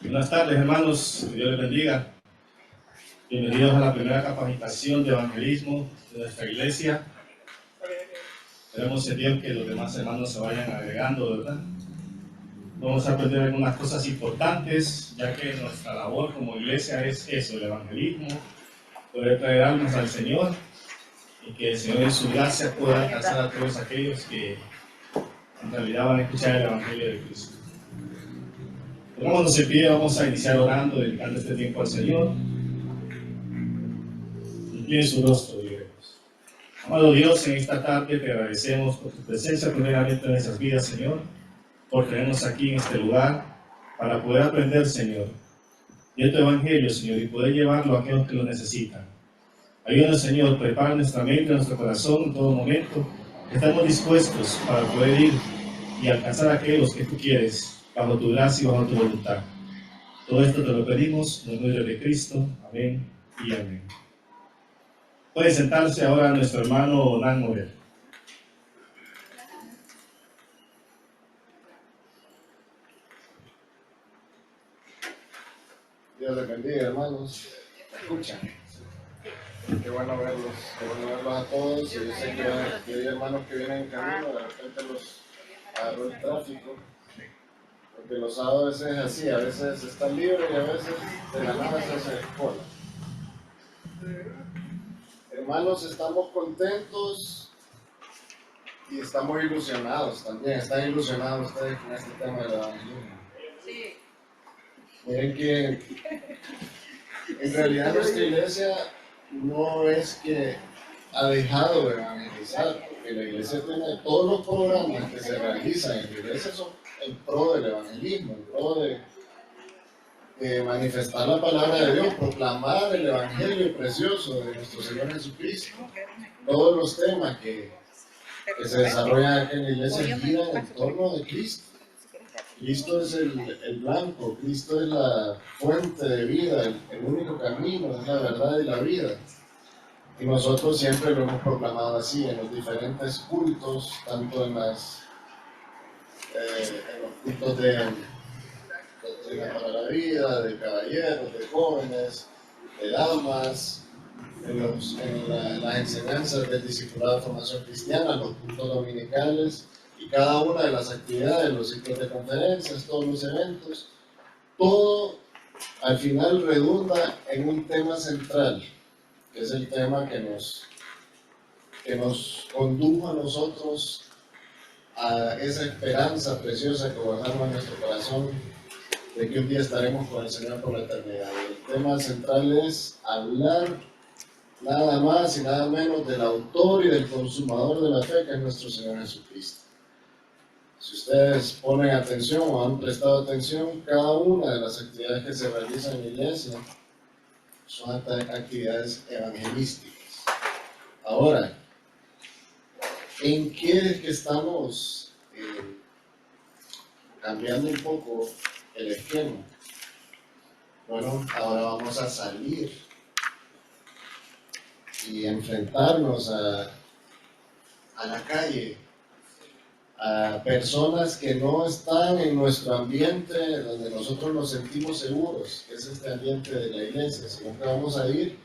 Buenas tardes, hermanos, que Dios les bendiga. Bienvenidos a la primera capacitación de evangelismo de nuestra iglesia. Esperemos en Dios que los demás hermanos se vayan agregando, ¿verdad? Vamos a aprender algunas cosas importantes, ya que nuestra labor como iglesia es eso, el evangelismo, poder traer almas al Señor y que el Señor en su gracia pueda alcanzar a todos aquellos que en realidad van a escuchar el Evangelio de Cristo. Pongámonos en pie, vamos a iniciar orando, dedicando este tiempo al Señor. Incline su rostro, diremos. Amado Dios, en esta tarde te agradecemos por tu presencia primeramente en nuestras vidas, Señor, por tenernos aquí en este lugar para poder aprender, Señor, de tu Evangelio, Señor, y poder llevarlo a aquellos que lo necesitan. Ayúdanos, Señor, prepara nuestra mente, nuestro corazón en todo momento. Estamos dispuestos para poder ir y alcanzar a aquellos que tú quieres, bajo tu gracia y bajo tu voluntad. Todo esto te lo pedimos en el nombre de Cristo. Amén y amén. Puede sentarse ahora nuestro hermano Nan Morel. Dios les bendiga, hermanos. Escuchan. Qué bueno verlos a todos. Y yo sé que hay hermanos que vienen en camino, de repente los agarró el tráfico. Porque los sábados es así, a veces están libres y a veces de la nada se hace cola. Hermanos, estamos contentos y estamos ilusionados también. ¿Están ilusionados ustedes con este tema del evangelismo? Sí. Miren que en realidad nuestra iglesia no es que ha dejado de evangelizar, porque la iglesia tiene todos los programas que se realizan en la iglesia son en pro del evangelismo, en pro de manifestar la palabra de Dios, proclamar el evangelio precioso de nuestro Señor Jesucristo. Todos los temas que se desarrollan aquí en la iglesia giran en torno de Cristo. Cristo es el blanco, Cristo es la fuente de vida, el único camino, es la verdad y la vida. Y nosotros siempre lo hemos proclamado así en los diferentes cultos, tanto en los cultos de doctrina para la vida, de caballeros, de jóvenes, de damas, en las enseñanzas del discipulado de formación cristiana, los cultos dominicales y cada una de las actividades, los ciclos de conferencias, todos los eventos, todo al final redunda en un tema central, que es el tema que nos condujo a nosotros a esa esperanza preciosa que guardamos en nuestro corazón de que un día estaremos con el Señor por la eternidad. Y el tema central es hablar nada más y nada menos del autor y del consumador de la fe, que es nuestro Señor Jesucristo. Si ustedes ponen atención o han prestado atención, cada una de las actividades que se realizan en la iglesia son actividades evangelísticas. Ahora, ¿en qué es que estamos cambiando un poco el esquema? Bueno, ahora vamos a salir y enfrentarnos a la calle, a personas que no están en nuestro ambiente donde nosotros nos sentimos seguros, que es este ambiente de la iglesia, sino que vamos a ir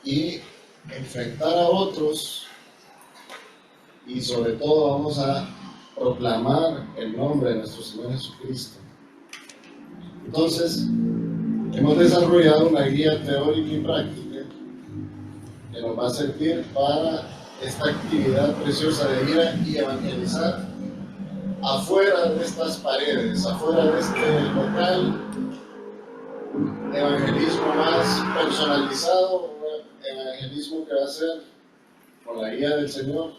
y enfrentar a otros y sobre todo vamos a proclamar el nombre de nuestro Señor Jesucristo. Entonces, hemos desarrollado una guía teórica y práctica que nos va a servir para esta actividad preciosa de ir y evangelizar afuera de estas paredes, afuera de este local, un evangelismo más personalizado, un evangelismo que va a ser con la guía del Señor,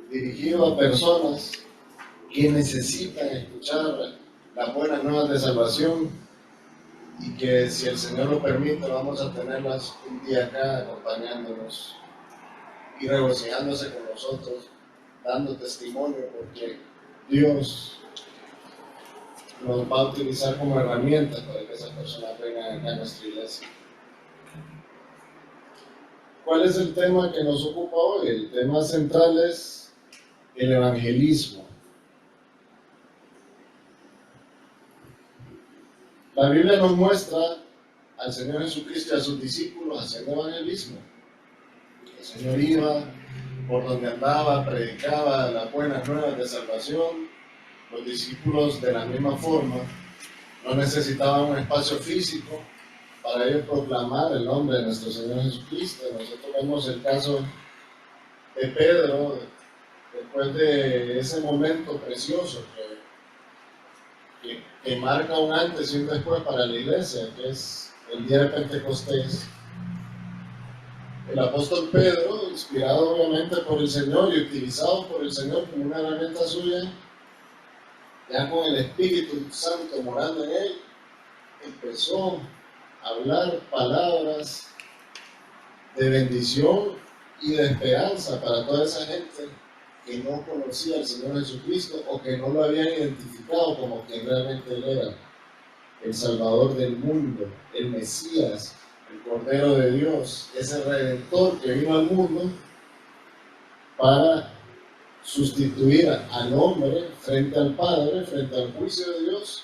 dirigido a personas que necesitan escuchar las buenas nuevas de salvación y que, si el Señor lo permite, vamos a tenerlas un día acá acompañándonos y regocijándose con nosotros, dando testimonio, porque Dios nos va a utilizar como herramientas para que esas personas vengan acá a nuestra iglesia. ¿Cuál es el tema que nos ocupa hoy? El tema central es el evangelismo. La Biblia nos muestra al Señor Jesucristo y a sus discípulos haciendo evangelismo. El Señor iba por donde andaba, predicaba las buenas nuevas de salvación. Los discípulos, de la misma forma, no necesitaban un espacio físico para ellos proclamar el nombre de nuestro Señor Jesucristo. Nosotros vemos el caso de Pedro, después de ese momento precioso que marca un antes y un después para la iglesia, que es el día de Pentecostés. El apóstol Pedro, inspirado obviamente por el Señor y utilizado por el Señor como una herramienta suya, ya con el Espíritu Santo morando en él, empezó a hablar palabras de bendición y de esperanza para toda esa gente que no conocía al Señor Jesucristo o que no lo habían identificado como quien realmente él era, el Salvador del mundo, el Mesías, el Cordero de Dios, ese Redentor que vino al mundo para sustituir al hombre frente al Padre, frente al juicio de Dios,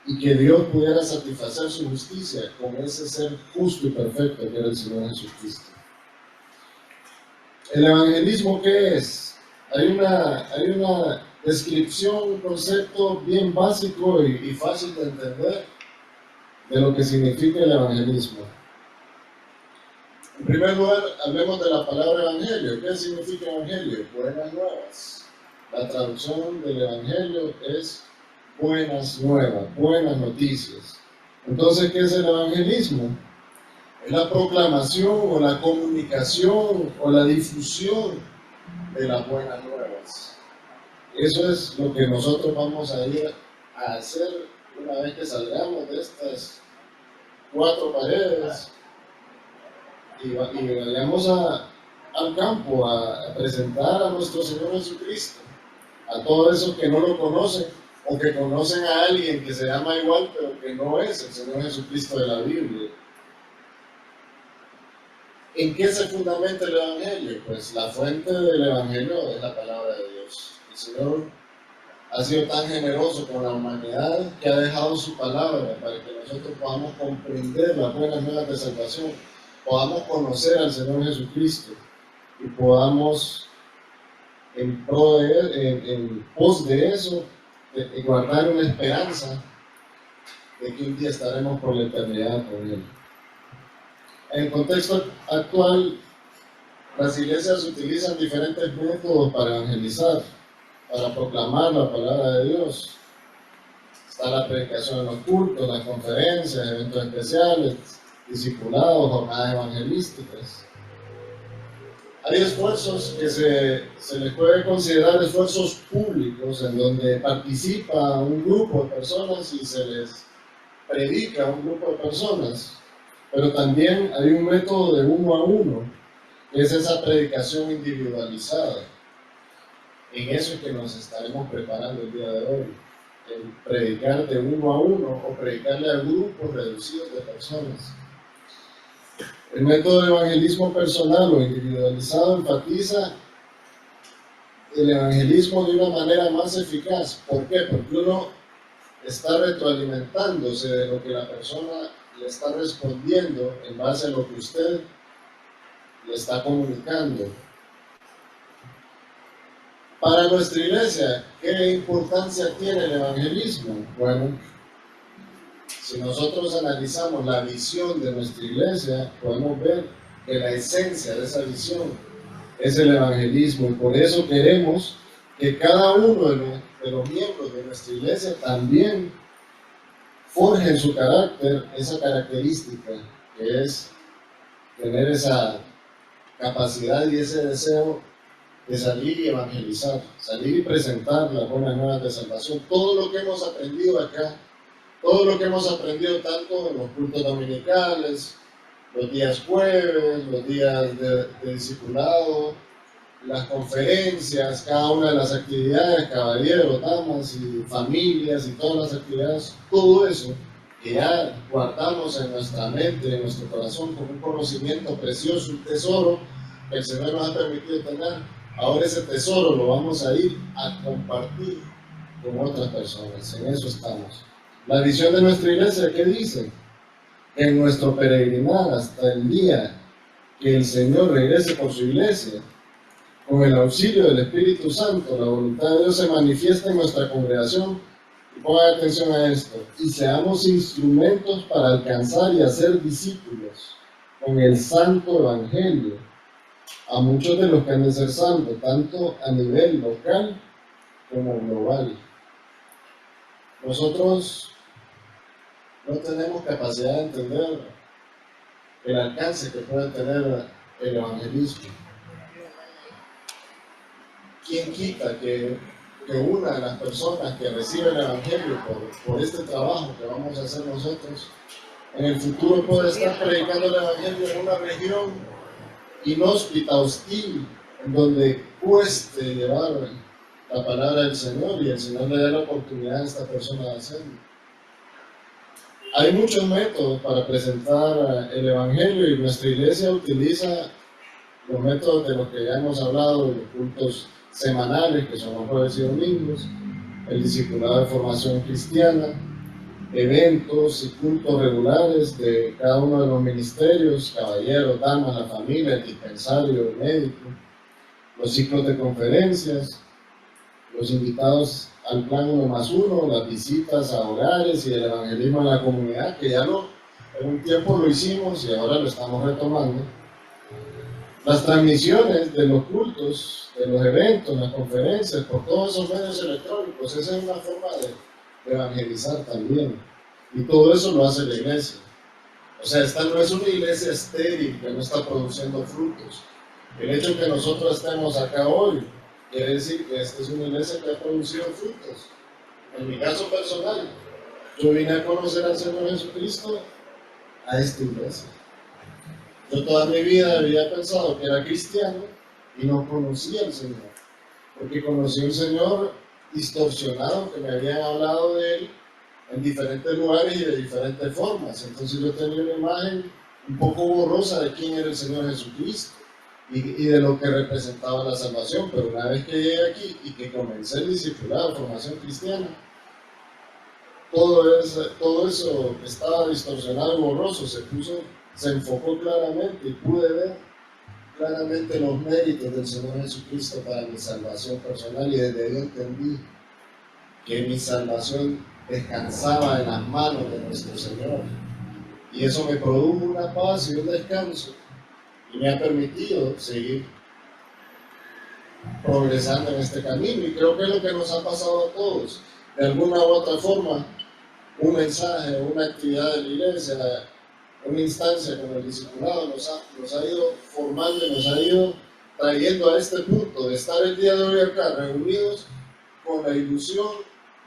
y que Dios pudiera satisfacer su justicia con ese ser justo y perfecto que era el Señor Jesucristo. ¿El evangelismo qué es? Hay una descripción, un concepto bien básico y fácil de entender de lo que significa el evangelismo. En primer lugar, hablemos de la palabra evangelio. ¿Qué significa evangelio? Buenas nuevas. La traducción del evangelio es buenas nuevas, buenas noticias. Entonces, ¿qué es el evangelismo? Es la proclamación o la comunicación o la difusión de las buenas nuevas. Eso es lo que nosotros vamos a ir a hacer una vez que salgamos de estas 4 paredes y vayamos al campo a presentar a nuestro Señor Jesucristo a todos esos que no lo conocen o que conocen a alguien que se llama igual pero que no es el Señor Jesucristo de la Biblia. ¿En qué se fundamenta el Evangelio? Pues la fuente del Evangelio es la palabra de Dios. El Señor ha sido tan generoso con la humanidad que ha dejado su palabra para que nosotros podamos comprender las buenas nuevas de salvación, podamos conocer al Señor Jesucristo y podamos en pos de eso guardar una esperanza de que un día estaremos por la eternidad con Él. En el contexto actual, las iglesias utilizan diferentes métodos para evangelizar, para proclamar la palabra de Dios. Está la predicación en los cultos, las conferencias, eventos especiales, discipulados, jornadas evangelísticas. Hay esfuerzos que se les puede considerar esfuerzos públicos en donde participa un grupo de personas y se les predica a un grupo de personas. Pero también hay un método de 1 a 1, que es esa predicación individualizada. En eso es que nos estaremos preparando el día de hoy, el predicar de 1 a 1 o predicarle a grupos reducidos de personas. El método de evangelismo personal o individualizado enfatiza el evangelismo de una manera más eficaz. ¿Por qué? Porque uno está retroalimentándose de lo que la persona le está respondiendo en base a lo que usted le está comunicando. Para nuestra iglesia, ¿qué importancia tiene el evangelismo? Bueno, si nosotros analizamos la visión de nuestra iglesia, podemos ver que la esencia de esa visión es el evangelismo, y por eso queremos que cada uno de los miembros de nuestra iglesia también forje en su carácter esa característica, que es tener esa capacidad y ese deseo de salir y evangelizar, salir y presentar las buenas nuevas de salvación. Todo lo que hemos aprendido acá, todo lo que hemos aprendido tanto en los cultos dominicales, los días jueves, los días de discipulado, las conferencias, cada una de las actividades, caballeros, damas y familias y todas las actividades, todo eso que ya guardamos en nuestra mente, en nuestro corazón como un conocimiento precioso, un tesoro que el Señor nos ha permitido tener. Ahora ese tesoro lo vamos a ir a compartir con otras personas, en eso estamos. La visión de nuestra iglesia, ¿qué dice? Que en nuestro peregrinar hasta el día que el Señor regrese por su iglesia, con el auxilio del Espíritu Santo, la voluntad de Dios se manifiesta en nuestra congregación. Y pongan atención a esto, y seamos instrumentos para alcanzar y hacer discípulos con el santo evangelio a muchos de los que han de ser salvos, tanto a nivel local como global. Nosotros no tenemos capacidad de entender el alcance que puede tener el evangelismo. ¿Quién quita que una de las personas que recibe el evangelio por este trabajo que vamos a hacer nosotros, en el futuro puede estar predicando el evangelio en una región inhóspita, hostil, en donde cueste llevar la palabra del Señor y el Señor le dé la oportunidad a esta persona de hacerlo? Hay muchos métodos para presentar el evangelio y nuestra iglesia utiliza los métodos de los que ya hemos hablado, de los cultos semanales, que son los jueves y domingos, el discipulado de formación cristiana, eventos y cultos regulares de cada uno de los ministerios, caballeros, damas, la familia, el dispensario, el médico, los ciclos de conferencias, los invitados al plan 1+1, las visitas a hogares y el evangelismo en la comunidad, que ya en un tiempo lo hicimos y ahora lo estamos retomando. Las transmisiones de los cultos, de los eventos, las conferencias, por todos esos medios electrónicos, esa es una forma de evangelizar también. Y todo eso lo hace la iglesia. O sea, esta no es una iglesia estéril que no está produciendo frutos. El hecho de que nosotros estemos acá hoy quiere decir que esta es una iglesia que ha producido frutos. En mi caso personal, yo vine a conocer al Señor Jesucristo a esta iglesia. Yo toda mi vida había pensado que era cristiano y no conocía al Señor, porque conocí a un Señor distorsionado, que me habían hablado de Él en diferentes lugares y de diferentes formas. Entonces yo tenía una imagen un poco borrosa de quién era el Señor Jesucristo y de lo que representaba la salvación. Pero una vez que llegué aquí y que comencé el discipulado, formación cristiana, todo eso que estaba distorsionado y borroso se enfocó claramente y pude ver claramente los méritos del Señor Jesucristo para mi salvación personal, y desde ahí entendí que mi salvación descansaba en las manos de nuestro Señor, y eso me produjo una paz y un descanso y me ha permitido seguir progresando en este camino. Y creo que es lo que nos ha pasado a todos, de alguna u otra forma. Un mensaje, una actividad de la iglesia, una instancia como el discipulado nos ha ido formando y nos ha ido trayendo a este punto de estar el día de hoy acá reunidos con la ilusión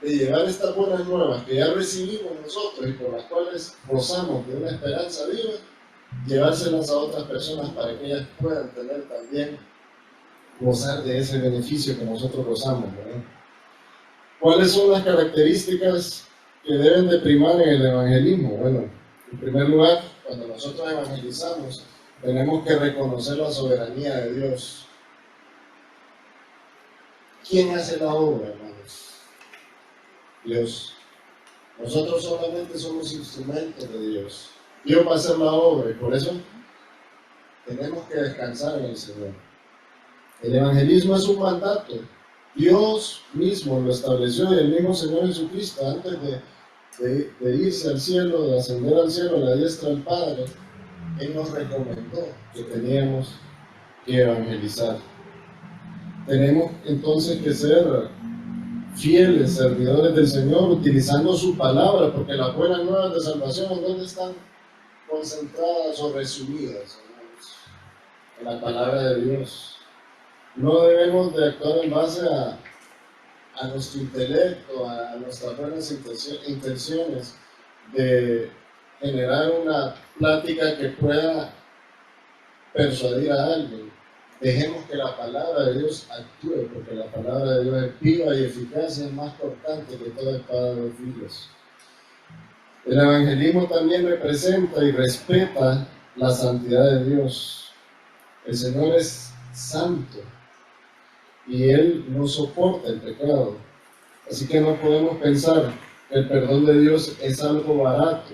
de llevar estas buenas nuevas que ya recibimos nosotros y por las cuales gozamos de una esperanza viva, llevárselas a otras personas para que ellas puedan tener también, gozar de ese beneficio que nosotros gozamos, ¿verdad? ¿Cuáles son las características que deben de primar en el evangelismo? Bueno, en primer lugar, cuando nosotros evangelizamos, tenemos que reconocer la soberanía de Dios. ¿Quién hace la obra, hermanos? Dios. Nosotros solamente somos instrumentos de Dios. Dios va a hacer la obra y por eso tenemos que descansar en el Señor. El evangelismo es un mandato. Dios mismo lo estableció, y el mismo Señor Jesucristo, antes de irse al cielo, de ascender al cielo a la diestra del Padre, Él nos recomendó que teníamos que evangelizar. Tenemos entonces que ser fieles servidores del Señor, utilizando su palabra, porque las buenas nuevas de salvación, ¿en dónde están concentradas o resumidas, hermanos? En la palabra de Dios. No debemos de actuar en base a nuestro intelecto, a nuestras buenas intenciones, de generar una plática que pueda persuadir a alguien. Dejemos que la palabra de Dios actúe, porque la palabra de Dios es viva y eficaz y es más cortante que toda espada de 2 filos. El evangelismo también representa y respeta la santidad de Dios. El Señor es santo y Él no soporta el pecado. Así que no podemos pensar El perdón de Dios es algo barato.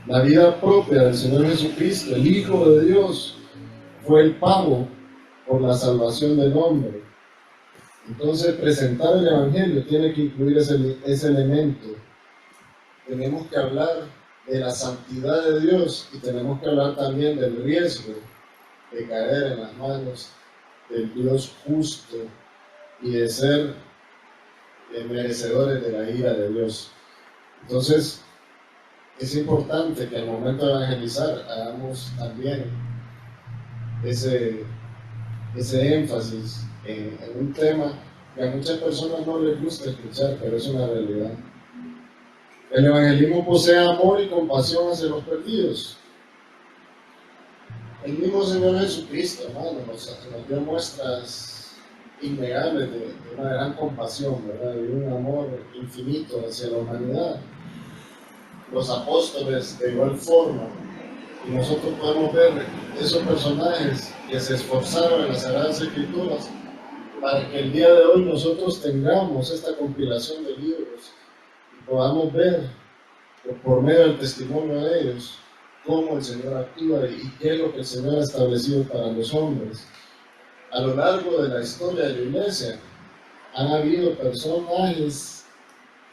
La vida propia del Señor Jesucristo, el Hijo de Dios, fue el pago por la salvación del hombre. Entonces, presentar el Evangelio tiene que incluir ese elemento. Tenemos que hablar de la santidad de Dios y tenemos que hablar también del riesgo de caer en las manos del Dios justo y de ser merecedores de la ira de Dios. Entonces, es importante que al momento de evangelizar hagamos también ese énfasis en un tema que a muchas personas no les gusta escuchar, pero es una realidad. El evangelismo posee amor y compasión hacia los perdidos. El mismo Señor Jesucristo, hermano, nos dio muestras innegables de una gran compasión, ¿verdad? De un amor infinito hacia la humanidad. Los apóstoles de igual forma, y nosotros podemos ver esos personajes que se esforzaron en las Sagradas Escrituras para que el día de hoy nosotros tengamos esta compilación de libros y podamos ver por medio del testimonio de ellos cómo el Señor actúa y qué es lo que el Señor ha establecido para los hombres. A lo largo de la historia de la Iglesia han habido personajes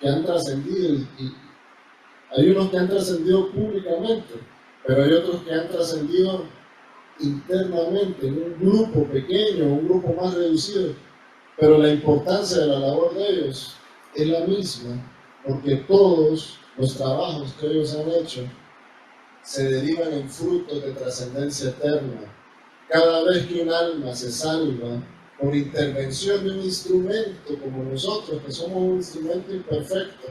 que han trascendido y hay unos que han trascendido públicamente, pero hay otros que han trascendido internamente, en un grupo pequeño, un grupo más reducido, pero la importancia de la labor de ellos es la misma, porque todos los trabajos que ellos han hecho se derivan en frutos de trascendencia eterna. Cada vez que un alma se salva por intervención de un instrumento como nosotros, que somos un instrumento imperfecto,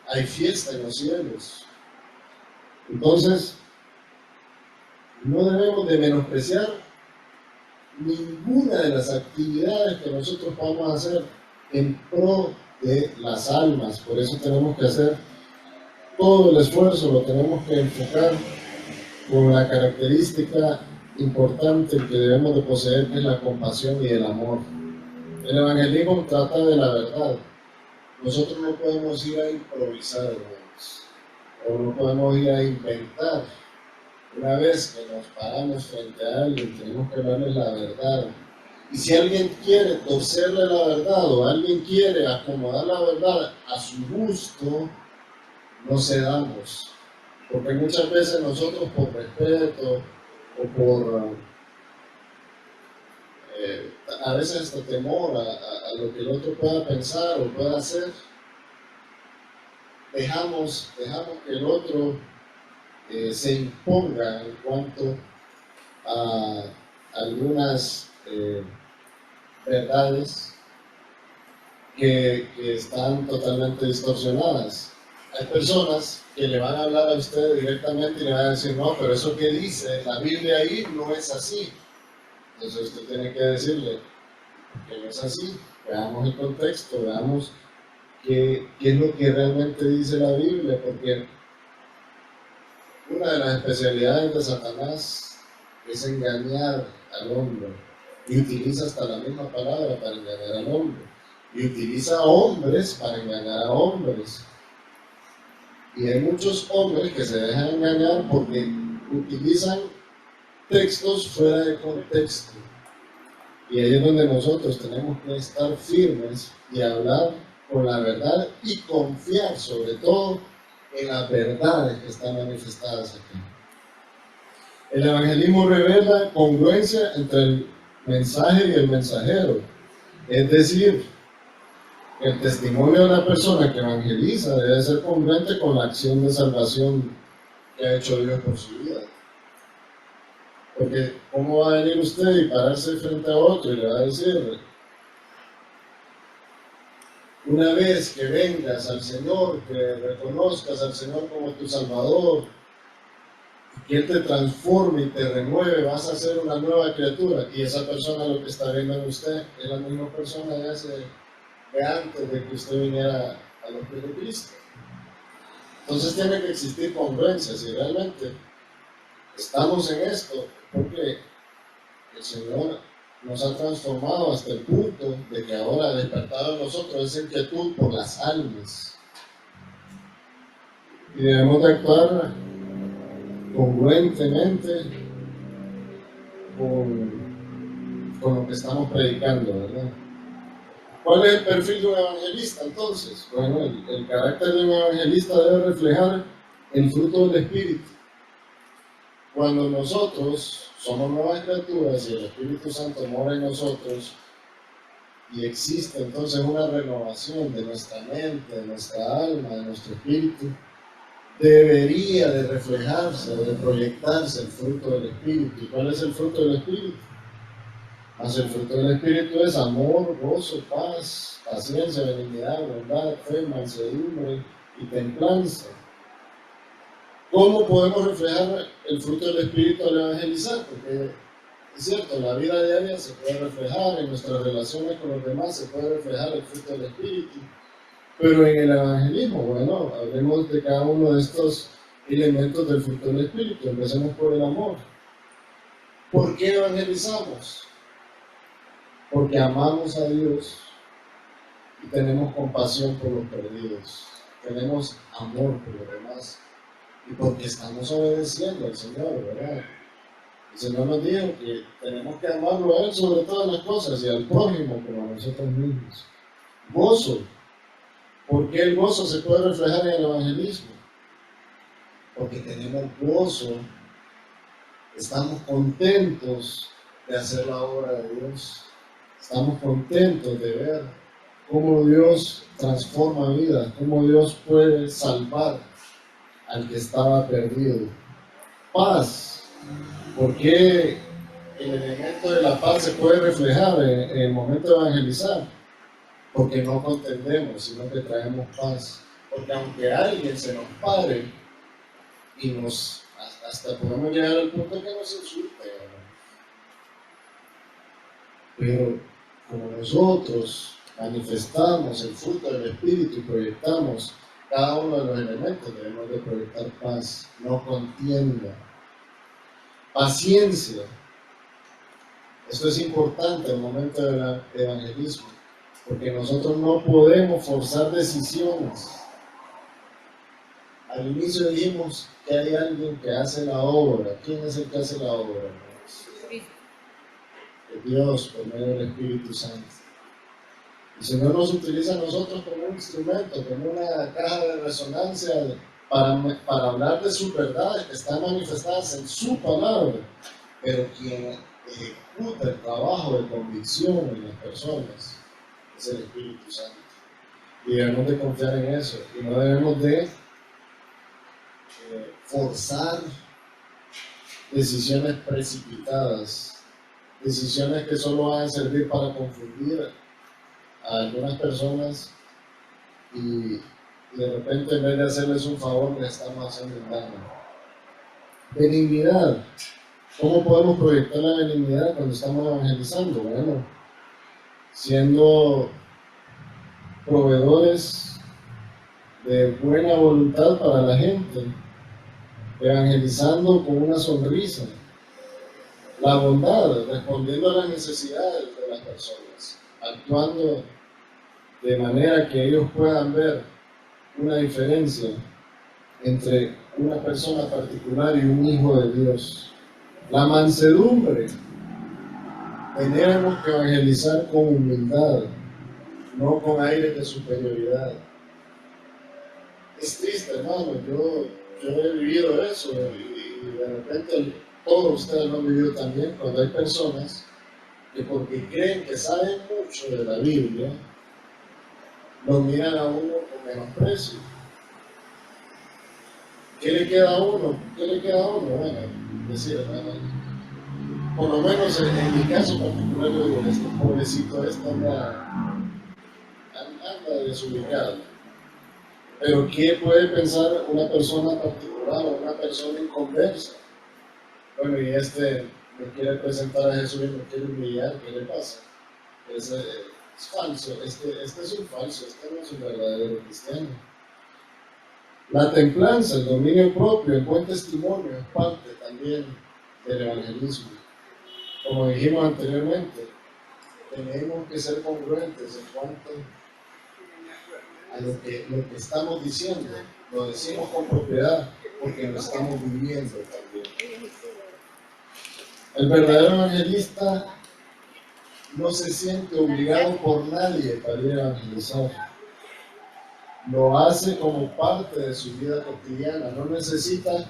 hay fiesta en los cielos. Entonces, no debemos de menospreciar ninguna de las actividades que nosotros vamos a hacer en pro de las almas. Por eso tenemos que hacer todo el esfuerzo, lo tenemos que enfocar con la característica importante que debemos de poseer, que es la compasión y el amor. El evangelismo trata de la verdad. Nosotros no podemos ir a improvisar, hermanos, o no podemos ir a inventar. Una vez que nos paramos frente a alguien, tenemos que hablarles la verdad. Y si alguien quiere torcerle la verdad o alguien quiere acomodar la verdad a su gusto, no cedamos. Porque muchas veces nosotros por respeto o por a veces hasta temor a lo que el otro pueda pensar o pueda hacer, dejamos que el otro se imponga en cuanto a algunas verdades que están totalmente distorsionadas. Hay personas que le van a hablar a usted directamente y le van a decir, no, pero eso que dice la Biblia ahí no es así. Entonces usted tiene que decirle que no es así. Veamos el contexto, veamos qué es lo que realmente dice la Biblia, porque una de las especialidades de Satanás es engañar al hombre, y utiliza hasta la misma palabra para engañar al hombre, y utiliza a hombres para engañar a hombres. Y hay muchos hombres que se dejan engañar porque utilizan textos fuera de contexto. Y ahí es donde nosotros tenemos que estar firmes y hablar con la verdad y confiar sobre todo en las verdades que están manifestadas aquí. El evangelismo revela congruencia entre el mensaje y el mensajero. Es decir, el testimonio de la persona que evangeliza debe ser congruente con la acción de salvación que ha hecho Dios por su vida. Porque ¿cómo va a venir usted y pararse frente a otro y le va a decir, una vez que vengas al Señor, que reconozcas al Señor como tu Salvador, que Él te transforme y te renueve, vas a ser una nueva criatura? Y esa persona, lo que está viendo en usted, es la misma persona de antes de que usted viniera a los pies de Cristo. Entonces tiene que existir congruencia. Si realmente estamos en esto, porque el Señor nos ha transformado hasta el punto de que ahora ha despertado en nosotros esa inquietud por las almas. y debemos de actuar congruentemente con lo que estamos predicando, ¿verdad? ¿Cuál es el perfil de un evangelista entonces? Bueno, el carácter de un evangelista debe reflejar el fruto del Espíritu. Cuando nosotros somos nuevas criaturas y el Espíritu Santo mora en nosotros y existe entonces una renovación de nuestra mente, de nuestra alma, de nuestro espíritu, debería de reflejarse, de proyectarse el fruto del Espíritu. ¿Y cuál es el fruto del Espíritu? Mas el fruto del Espíritu es amor, gozo, paz, paciencia, benignidad, bondad, fe, mansedumbre y templanza. ¿Cómo podemos reflejar el fruto del Espíritu al evangelizar? Porque es cierto, en la vida diaria se puede reflejar, en nuestras relaciones con los demás se puede reflejar el fruto del Espíritu. Pero en el evangelismo, bueno, hablemos de cada uno de estos elementos del fruto del Espíritu. Empecemos por el amor. ¿Por qué evangelizamos? Porque amamos a Dios y tenemos compasión por los perdidos. Tenemos amor por los demás. Y porque estamos obedeciendo al Señor, ¿verdad? El Señor nos dijo que tenemos que amarlo a Él sobre todas las cosas y al prójimo como a nosotros mismos. Gozo. ¿Por qué el gozo se puede reflejar en el evangelismo? Porque tenemos gozo, estamos contentos de hacer la obra de Dios, estamos contentos de ver cómo Dios transforma vidas, cómo Dios puede salvar al que estaba perdido. Paz. ¿Por qué el elemento de la paz se puede reflejar en el momento de evangelizar? Porque no contendemos, sino que traemos paz. Porque aunque alguien se nos pare y hasta podemos llegar al punto que nos insulte, pero como nosotros manifestamos el fruto del Espíritu y proyectamos cada uno de los elementos, debemos de proyectar paz, no contienda. Paciencia. Esto es importante en el momento del evangelismo, porque nosotros no podemos forzar decisiones. Al inicio dijimos que hay alguien que hace la obra. ¿Quién es el que hace la obra? Dios, por medio del Espíritu Santo. El Señor nos utiliza a nosotros como un instrumento, como una caja de resonancia para hablar de sus verdades que están manifestadas en su palabra. Pero quien ejecuta el trabajo de convicción en las personas es el Espíritu Santo. Y debemos de confiar en eso. Y no debemos de forzar decisiones precipitadas, decisiones que solo van a servir para confundir a algunas personas y de repente en vez de hacerles un favor les estamos haciendo un daño. Benignidad. ¿Cómo podemos proyectar la benignidad cuando estamos evangelizando? Bueno, siendo proveedores de buena voluntad para la gente, evangelizando con una sonrisa, la bondad, respondiendo a las necesidades de las personas, actuando de manera que ellos puedan ver una diferencia entre una persona particular y un hijo de Dios. La mansedumbre. Tenemos que evangelizar con humildad, no con aires de superioridad. Es triste, hermano, yo he vivido eso y de repente todos ustedes lo han vivido también cuando hay personas que porque creen que saben mucho de la Biblia, lo miran a uno con menosprecio. ¿Qué le queda a uno? ¿Qué le queda a uno? Bueno, decir, hermano, por lo menos en mi caso particular, yo digo, este pobrecito anda desubicado. Pero ¿qué puede pensar una persona particular o una persona inconversa? Bueno, y me quiere presentar a Jesús y me quiere humillar, ¿qué le pasa? Es falso, este es un falso, este no es un verdadero cristiano. La templanza, el dominio propio, el buen testimonio es parte también del evangelismo. Como dijimos anteriormente, tenemos que ser congruentes en cuanto a lo que estamos diciendo. Lo decimos con propiedad porque lo estamos viviendo también. El verdadero evangelista no se siente obligado por nadie para ir a evangelizar. Lo hace como parte de su vida cotidiana. No necesita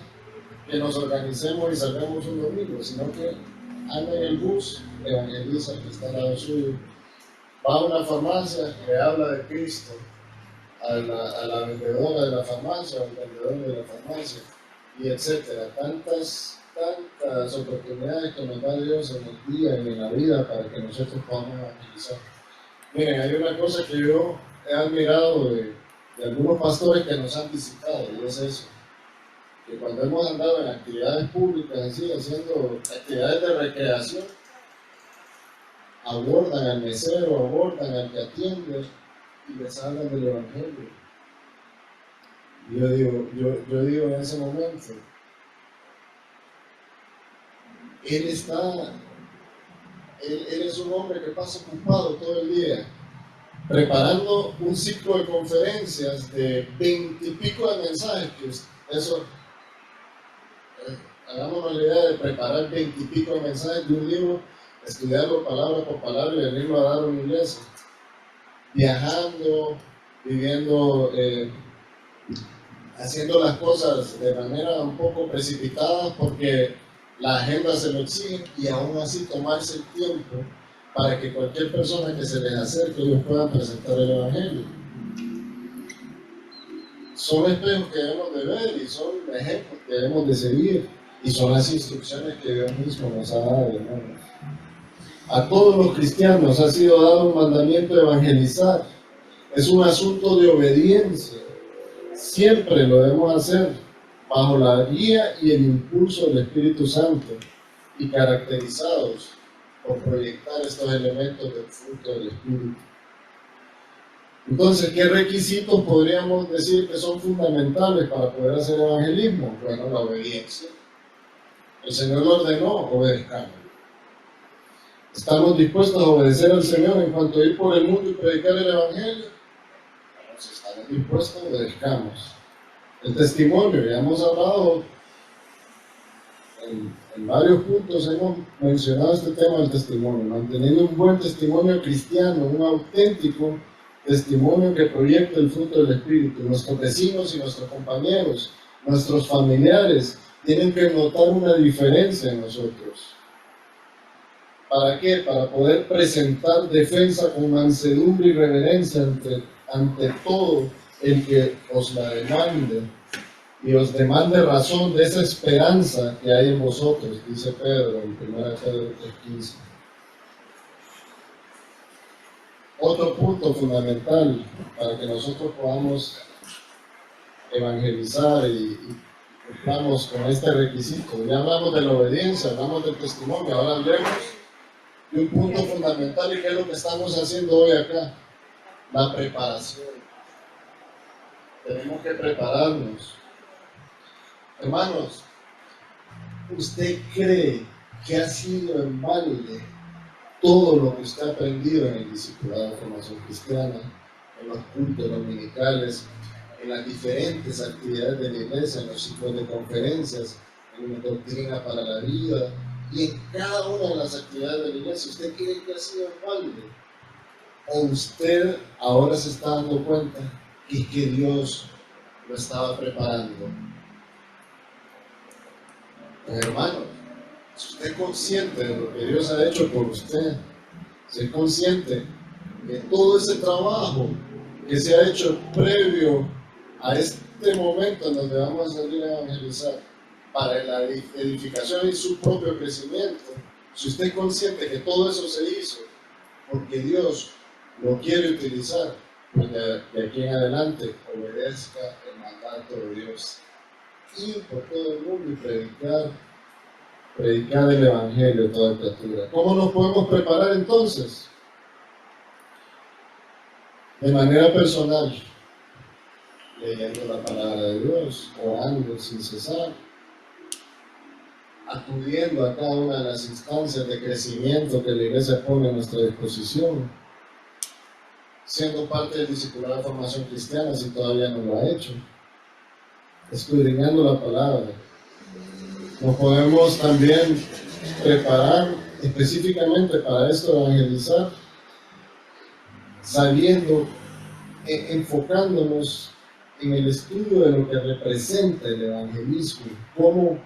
que nos organicemos y salgamos un domingo, sino que anda en el bus, evangeliza el que está al lado suyo. Va a una farmacia, le habla de Cristo a la vendedora de la farmacia, al vendedor de la farmacia, y etcétera. Tantas oportunidades que nos da Dios en el día y en la vida para que nosotros podamos evangelizar. Miren, hay una cosa que yo he admirado de algunos pastores que nos han visitado, y es eso, que cuando hemos andado en actividades públicas, así, haciendo actividades de recreación, abordan al mesero, abordan al que atiende y les hablan del Evangelio. Y yo digo en ese momento, él es un hombre que pasa ocupado todo el día, preparando un ciclo de conferencias de 20 y pico de mensajes, que eso, hagámonos la idea de preparar 20 y pico de mensajes de un libro, estudiarlo palabra por palabra y venirlo a dar a una iglesia, viajando, viviendo, haciendo las cosas de manera un poco precipitada porque la agenda se lo exige, y aún así tomarse el tiempo para que cualquier persona que se les acerque ellos puedan presentar el Evangelio. Son espejos que debemos de ver y son ejemplos que debemos de seguir, y son las instrucciones que Dios mismo nos ha dado, hermanos. A todos los cristianos ha sido dado un mandamiento de evangelizar. Es un asunto de obediencia. Siempre lo debemos hacer bajo la guía y el impulso del Espíritu Santo y caracterizados por proyectar estos elementos del fruto del Espíritu. Entonces, ¿qué requisitos podríamos decir que son fundamentales para poder hacer evangelismo? Bueno, la obediencia. El Señor lo ordenó, obedezcamos. ¿Estamos dispuestos a obedecer al Señor en cuanto a ir por el mundo y predicar el Evangelio? Bueno, si estamos dispuestos, obedezcamos. El testimonio, ya hemos hablado en varios puntos, hemos mencionado este tema del testimonio, manteniendo un buen testimonio cristiano, un auténtico testimonio que proyecta el fruto del Espíritu. Nuestros vecinos y nuestros compañeros, nuestros familiares, tienen que notar una diferencia en nosotros. ¿Para qué? Para poder presentar defensa con mansedumbre y reverencia ante todo el que os la demande, y os demande razón de esa esperanza que hay en vosotros, dice Pedro en 1 Pedro 3:15. Otro punto fundamental para que nosotros podamos evangelizar y cumplamos con este requisito. Ya hablamos de la obediencia, hablamos del testimonio, ahora hablemos de un punto fundamental, y que es lo que estamos haciendo hoy acá: la preparación. Tenemos que prepararnos. Hermanos, ¿usted cree que ha sido en balde todo lo que usted ha aprendido en el discipulado de formación cristiana, en los cultos dominicales, en las diferentes actividades de la iglesia, en los ciclos de conferencias, en la doctrina para la vida y en cada una de las actividades de la iglesia? ¿Usted cree que ha sido en balde? ¿O usted ahora se está dando cuenta que Dios lo estaba preparando? Pues, hermanos, si usted es consciente de lo que Dios ha hecho por usted, si es consciente de todo ese trabajo que se ha hecho previo a este momento en donde vamos a salir a evangelizar, para la edificación y su propio crecimiento, si usted es consciente que todo eso se hizo porque Dios lo quiere utilizar, pues de aquí en adelante obedezca el mandato de Dios. Ir por todo el mundo y predicar el Evangelio a toda criatura. ¿Cómo nos podemos preparar entonces? De manera personal, leyendo la palabra de Dios, orando sin cesar, acudiendo a cada una de las instancias de crecimiento que la iglesia pone a nuestra disposición, siendo parte del discipulado de formación cristiana si todavía no lo ha hecho? Escudriñando la palabra. Nos podemos también preparar específicamente para esto, evangelizar, sabiendo, enfocándonos en el estudio de lo que representa el evangelismo, cómo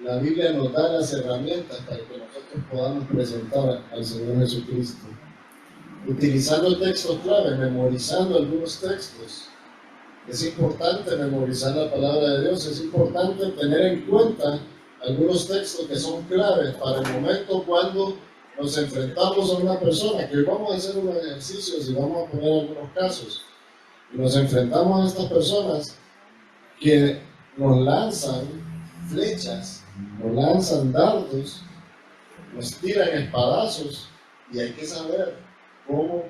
la Biblia nos da las herramientas para que nosotros podamos presentar al Señor Jesucristo. Utilizando textos claves, memorizando algunos textos. Es importante memorizar la palabra de Dios, es importante tener en cuenta algunos textos que son claves para el momento cuando nos enfrentamos a una persona, que hoy vamos a hacer unos ejercicios y vamos a poner algunos casos, y nos enfrentamos a estas personas que nos lanzan flechas, nos lanzan dardos, nos tiran espadazos, y hay que saber cómo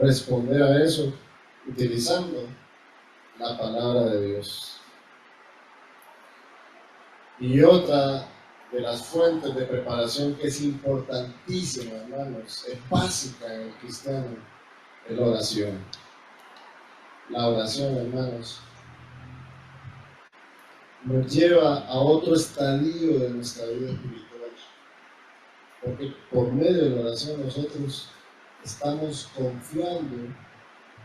responder a eso utilizando la palabra de Dios. Y otra de las fuentes de preparación que es importantísima, hermanos, es básica en el cristiano, es la oración. La oración, hermanos, nos lleva a otro estadio de nuestra vida espiritual. Porque por medio de la oración nosotros estamos confiando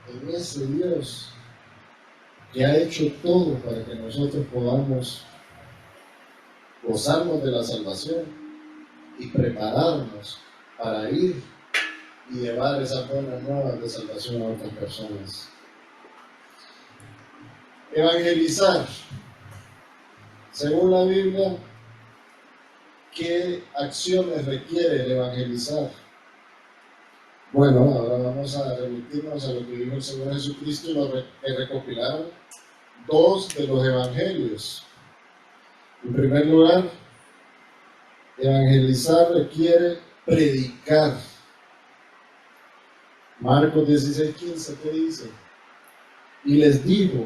en ese Dios que ha hecho todo para que nosotros podamos gozarnos de la salvación y prepararnos para ir y llevar esas buenas nuevas de salvación a otras personas. Evangelizar. Según la Biblia, ¿qué acciones requiere el evangelizar? Bueno, ahora vamos a remitirnos a lo que dijo el Señor Jesucristo y lo que recopilaron dos de los evangelios. En primer lugar, evangelizar requiere predicar. Marcos 16:15, ¿qué dice? Y les dijo,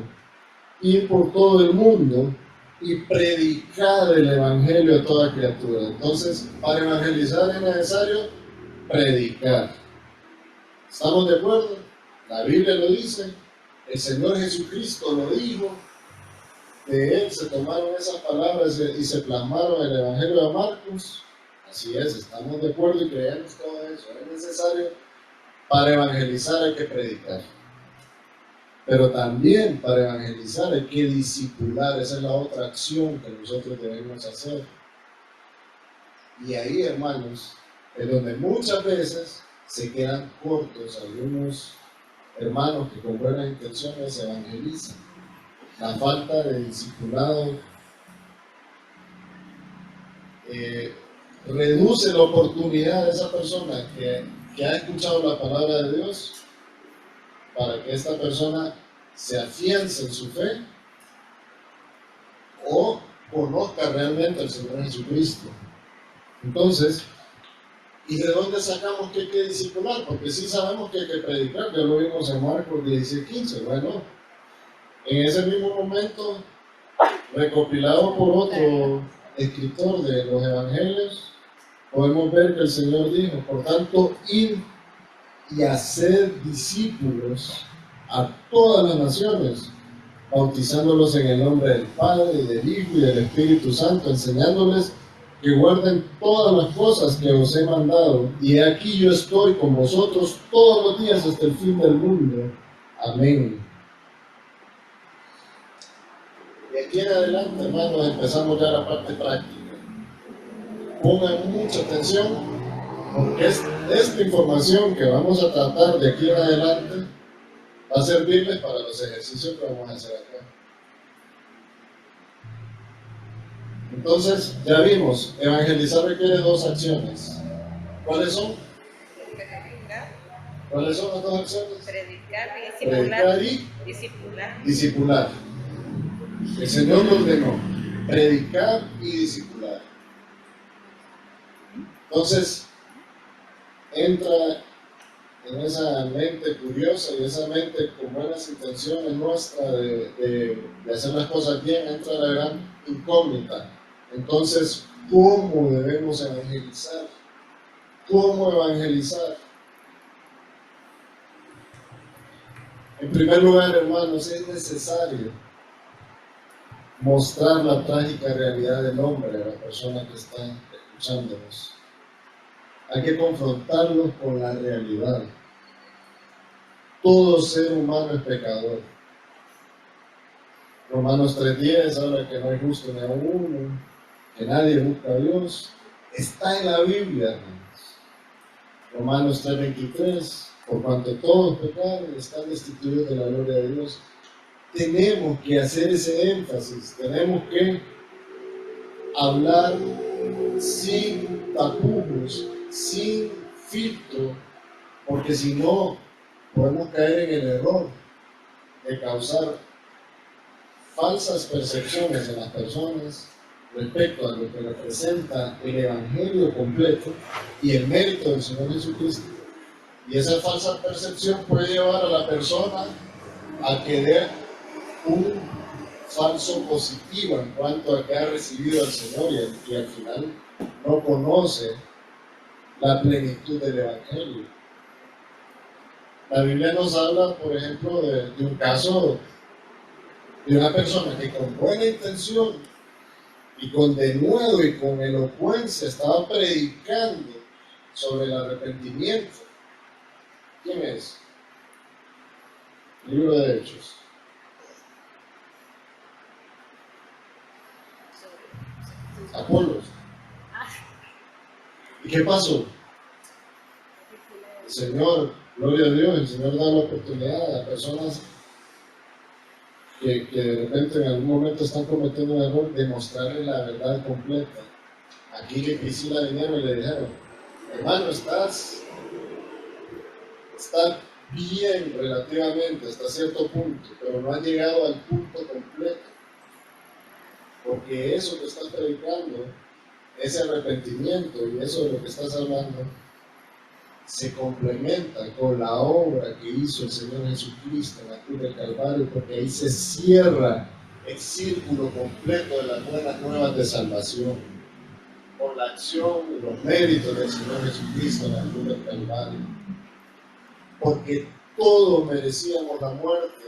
ir por todo el mundo y predicar el evangelio a toda criatura. Entonces, para evangelizar es necesario predicar. ¿Estamos de acuerdo? La Biblia lo dice, el Señor Jesucristo lo dijo, de Él se tomaron esas palabras y se plasmaron en el Evangelio de Marcos. Así es, estamos de acuerdo y creemos todo eso. Es necesario, para evangelizar hay que predicar. Pero también para evangelizar hay que discipular, esa es la otra acción que nosotros debemos hacer. Y ahí, hermanos, es donde muchas veces se quedan cortos algunos hermanos que con buenas intenciones evangelizan. La falta de discipulado reduce la oportunidad de esa persona que ha escuchado la palabra de Dios para que esta persona se afiance en su fe o conozca realmente al Señor Jesucristo. Entonces, ¿y de dónde sacamos que hay que discipular? Porque sí sabemos que hay que predicar, ya lo vimos en Marcos 16:15. Bueno, en ese mismo momento, recopilado por otro escritor de los evangelios, podemos ver que el Señor dijo, por tanto, id y hacer discípulos a todas las naciones, bautizándolos en el nombre del Padre, y del Hijo y del Espíritu Santo, enseñándoles que guarden todas las cosas que os he mandado, y aquí yo estoy con vosotros todos los días hasta el fin del mundo. Amén. Y aquí en adelante, hermanos, empezamos ya la parte práctica. Pongan mucha atención, porque esta información que vamos a tratar de aquí en adelante va a servirles para los ejercicios que vamos a hacer acá. Entonces, ya vimos, evangelizar requiere dos acciones. ¿Cuáles son? ¿Cuáles son las dos acciones? Predicar y discipular. discipular. El Señor nos ordenó predicar y discipular. Entonces, entra en esa mente curiosa y esa mente con buenas intenciones nuestra de hacer las cosas bien, entra la gran incógnita. Entonces, ¿cómo debemos evangelizar? ¿Cómo evangelizar? En primer lugar, hermanos, es necesario mostrar la trágica realidad del hombre a la persona que está escuchándonos. Hay que confrontarlos con la realidad. Todo ser humano es pecador. Romanos 3:10 habla que no hay justo ni a uno, que nadie busca a Dios. Está en la Biblia, hermanos. Romanos 3:23, por cuanto todos pecaron y están destituidos de la gloria de Dios. Tenemos que hacer ese énfasis, tenemos que hablar sin tapujos, sin filtro, porque si no, podemos caer en el error de causar falsas percepciones en las personas respecto a lo que representa el Evangelio completo y el mérito del Señor Jesucristo. Y esa falsa percepción puede llevar a la persona a que dé un falso positivo en cuanto a que ha recibido al Señor y al final no conoce la plenitud del Evangelio. La Biblia nos habla, por ejemplo, de un caso de una persona que con buena intención y con denuedo y con elocuencia estaba predicando sobre el arrepentimiento. ¿Quién es? Libro de Hechos. Apolos. ¿Y qué pasó? El Señor, gloria a Dios, el Señor da la oportunidad a personas que de repente en algún momento están cometiendo un error de mostrarles la verdad completa. Aquí que Priscila vinieron y le dijeron, hermano, estás bien relativamente hasta cierto punto, pero no has llegado al punto completo. Porque eso que estás predicando, ese arrepentimiento y eso de lo que estás hablando, se complementa con la obra que hizo el Señor Jesucristo en la cruz del Calvario, porque ahí se cierra el círculo completo de las buenas nuevas de salvación, por la acción y los méritos del Señor Jesucristo en la cruz del Calvario. Porque todos merecíamos la muerte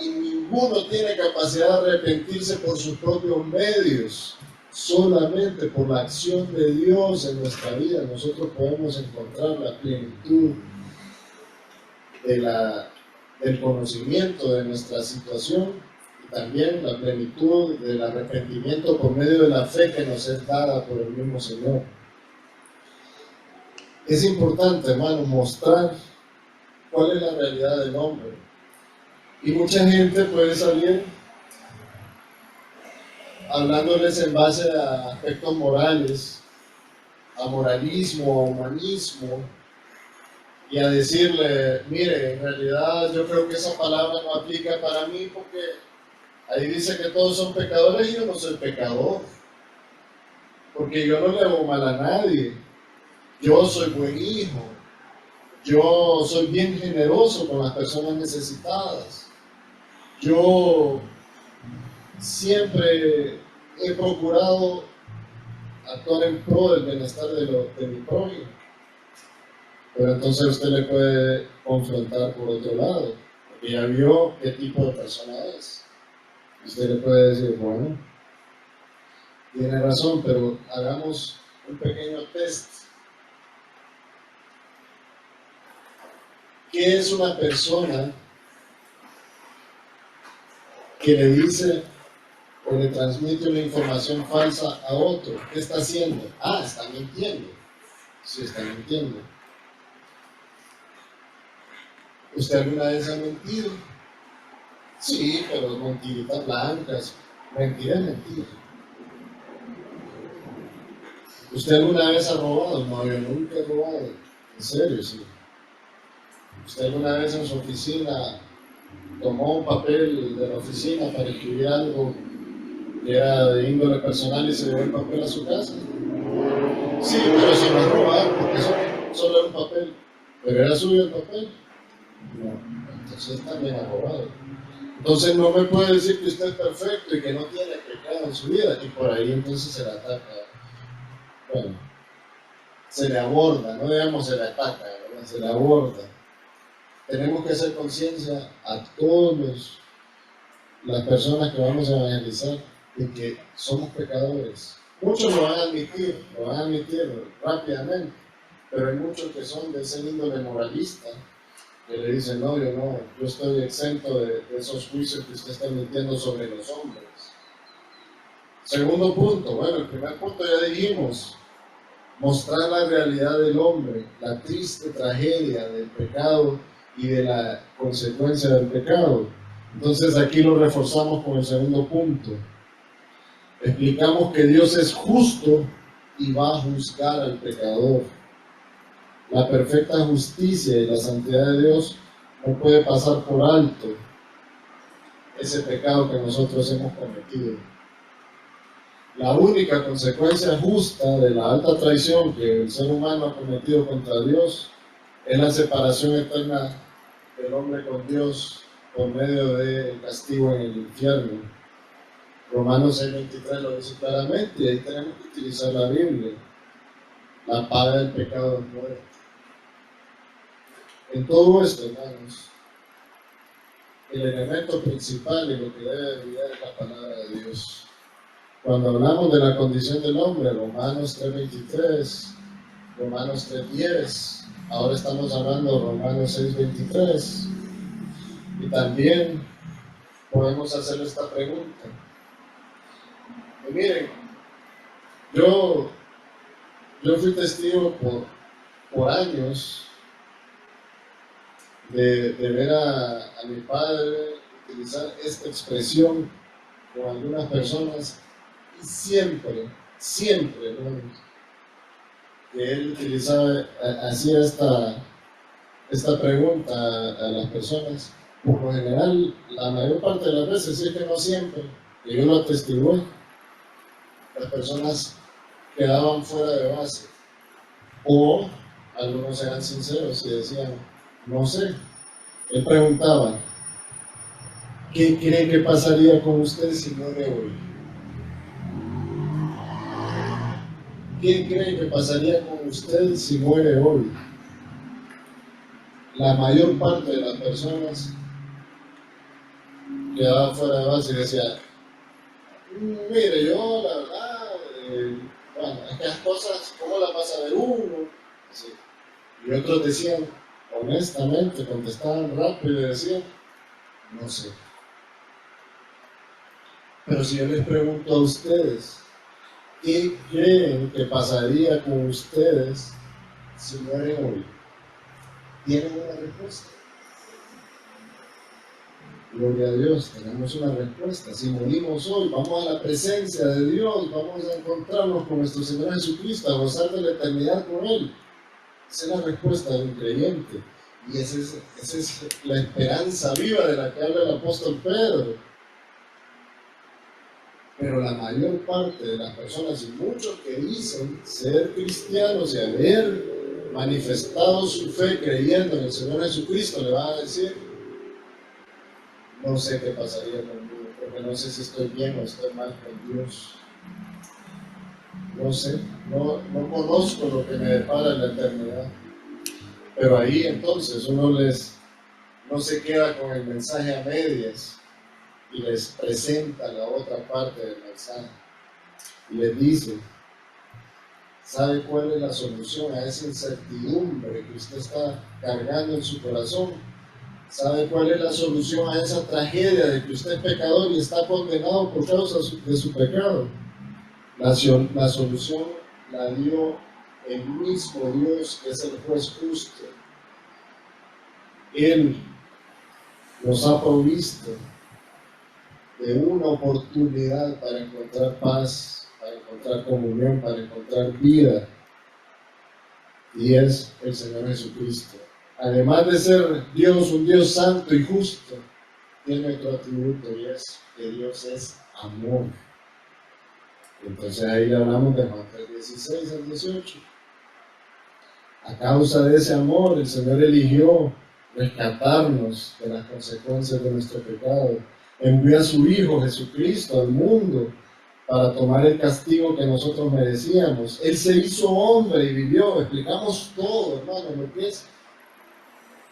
y ninguno tiene capacidad de arrepentirse por sus propios medios. Solamente por la acción de Dios en nuestra vida nosotros podemos encontrar la plenitud del conocimiento de nuestra situación y también la plenitud del arrepentimiento por medio de la fe que nos es dada por el mismo Señor. Es importante, hermano, mostrar cuál es la realidad del hombre. Y mucha gente puede salir hablándoles en base a aspectos morales, a moralismo, a humanismo, y a decirle, mire, en realidad yo creo que esa palabra no aplica para mí porque ahí dice que todos son pecadores y yo no soy pecador, porque yo no le hago mal a nadie, yo soy buen hijo, yo soy bien generoso con las personas necesitadas, yo siempre he procurado actuar en pro del bienestar de mi prójimo. Pero entonces usted le puede confrontar por otro lado, porque ya vio qué tipo de persona es. Usted le puede decir, bueno, tiene razón, pero hagamos un pequeño test. ¿Qué es una persona que le dice o le transmite una información falsa a otro? ¿Qué está haciendo? Ah, está mintiendo. Sí, está mintiendo. ¿Usted alguna vez ha mentido? Sí, pero mentiritas blancas. Mentira es mentira. ¿Usted alguna vez ha robado? No, yo nunca he robado. En serio, sí. ¿Usted alguna vez en su oficina tomó un papel de la oficina para escribir algo que era de índole personal y se llevó el papel a su casa? Sí, pero eso no es robar, porque eso solo era un papel. ¿Pero era suyo el papel? No, entonces también ha robado. Entonces no me puede decir que usted es perfecto y que no tiene pecado en su vida, y por ahí entonces se le ataca. Bueno, se le aborda, no digamos se le ataca, ¿verdad? Se le aborda. tenemos que hacer conciencia a todas las personas que vamos a evangelizar de que somos pecadores. Muchos lo van a admitir rápidamente, pero hay muchos que son de ese índole moralista, que le dicen, no, yo estoy exento de esos juicios que usted está emitiendo sobre los hombres. Segundo punto, bueno, el primer punto ya dijimos, mostrar la realidad del hombre, la triste tragedia del pecado y de la consecuencia del pecado. Entonces aquí lo reforzamos con el segundo punto. Explicamos que Dios es justo y va a juzgar al pecador. La perfecta justicia y la santidad de Dios no puede pasar por alto ese pecado que nosotros hemos cometido. La única consecuencia justa de la alta traición que el ser humano ha cometido contra Dios es la separación eterna del hombre con Dios por medio del castigo en el infierno. Romanos 6:23 lo dice claramente y ahí tenemos que utilizar la Biblia. La paga del pecado es muerte. En todo esto, hermanos, el elemento principal y lo que debe guiar es la palabra de Dios. Cuando hablamos de la condición del hombre, Romanos 3:23, Romanos 3:10, ahora estamos hablando de Romanos 6:23, y también podemos hacer esta pregunta. Y miren, yo fui testigo por años de ver a mi padre utilizar esta expresión con algunas personas. Y siempre, hermanos, que él utilizaba, hacía esta pregunta a las personas, por lo general, la mayor parte de las veces, sí que no siempre, que yo lo atestigué, las personas quedaban fuera de base, o algunos eran sinceros y decían, no sé. Él preguntaba, ¿qué cree que pasaría con usted si muere hoy? ¿Qué cree que pasaría con usted si muere hoy? La mayor parte de las personas quedaba fuera de base y decía, mire, yo la verdad, bueno, es que las cosas, ¿cómo las vas a ver uno? Así. Y otros decían, honestamente, contestaban rápido y decían, no sé. Pero si yo les pregunto a ustedes, ¿qué creen que pasaría con ustedes si mueren hoy? ¿Tienen una respuesta? Gloria a Dios, tenemos una respuesta. Si morimos hoy, vamos a la presencia de Dios, vamos a encontrarnos con nuestro Señor Jesucristo, a gozar de la eternidad con Él. Esa es la respuesta de un creyente. Y esa es la esperanza viva de la que habla el apóstol Pedro. Pero la mayor parte de las personas, y muchos que dicen ser cristianos y haber manifestado su fe creyendo en el Señor Jesucristo, le van a decir, no sé qué pasaría conmigo, porque no sé si estoy bien o estoy mal con Dios. No sé, no conozco lo que me depara en la eternidad. Pero ahí entonces uno no se queda con el mensaje a medias y les presenta la otra parte del mensaje y les dice, ¿sabe cuál es la solución a esa incertidumbre que usted está cargando en su corazón? ¿Sabe cuál es la solución a esa tragedia de que usted es pecador y está condenado por causa de su pecado? La solución la dio el mismo Dios, que es el juez justo. Él nos ha provisto de una oportunidad para encontrar paz, para encontrar comunión, para encontrar vida, y es el Señor Jesucristo. Además de ser Dios, un Dios santo y justo, tiene otro atributo, y es que Dios es amor. Entonces ahí le hablamos de Juan 3:16 al 18. A causa de ese amor, el Señor eligió rescatarnos de las consecuencias de nuestro pecado. Envió a su Hijo Jesucristo al mundo para tomar el castigo que nosotros merecíamos. Él se hizo hombre y vivió. Explicamos todo, hermano, lo que es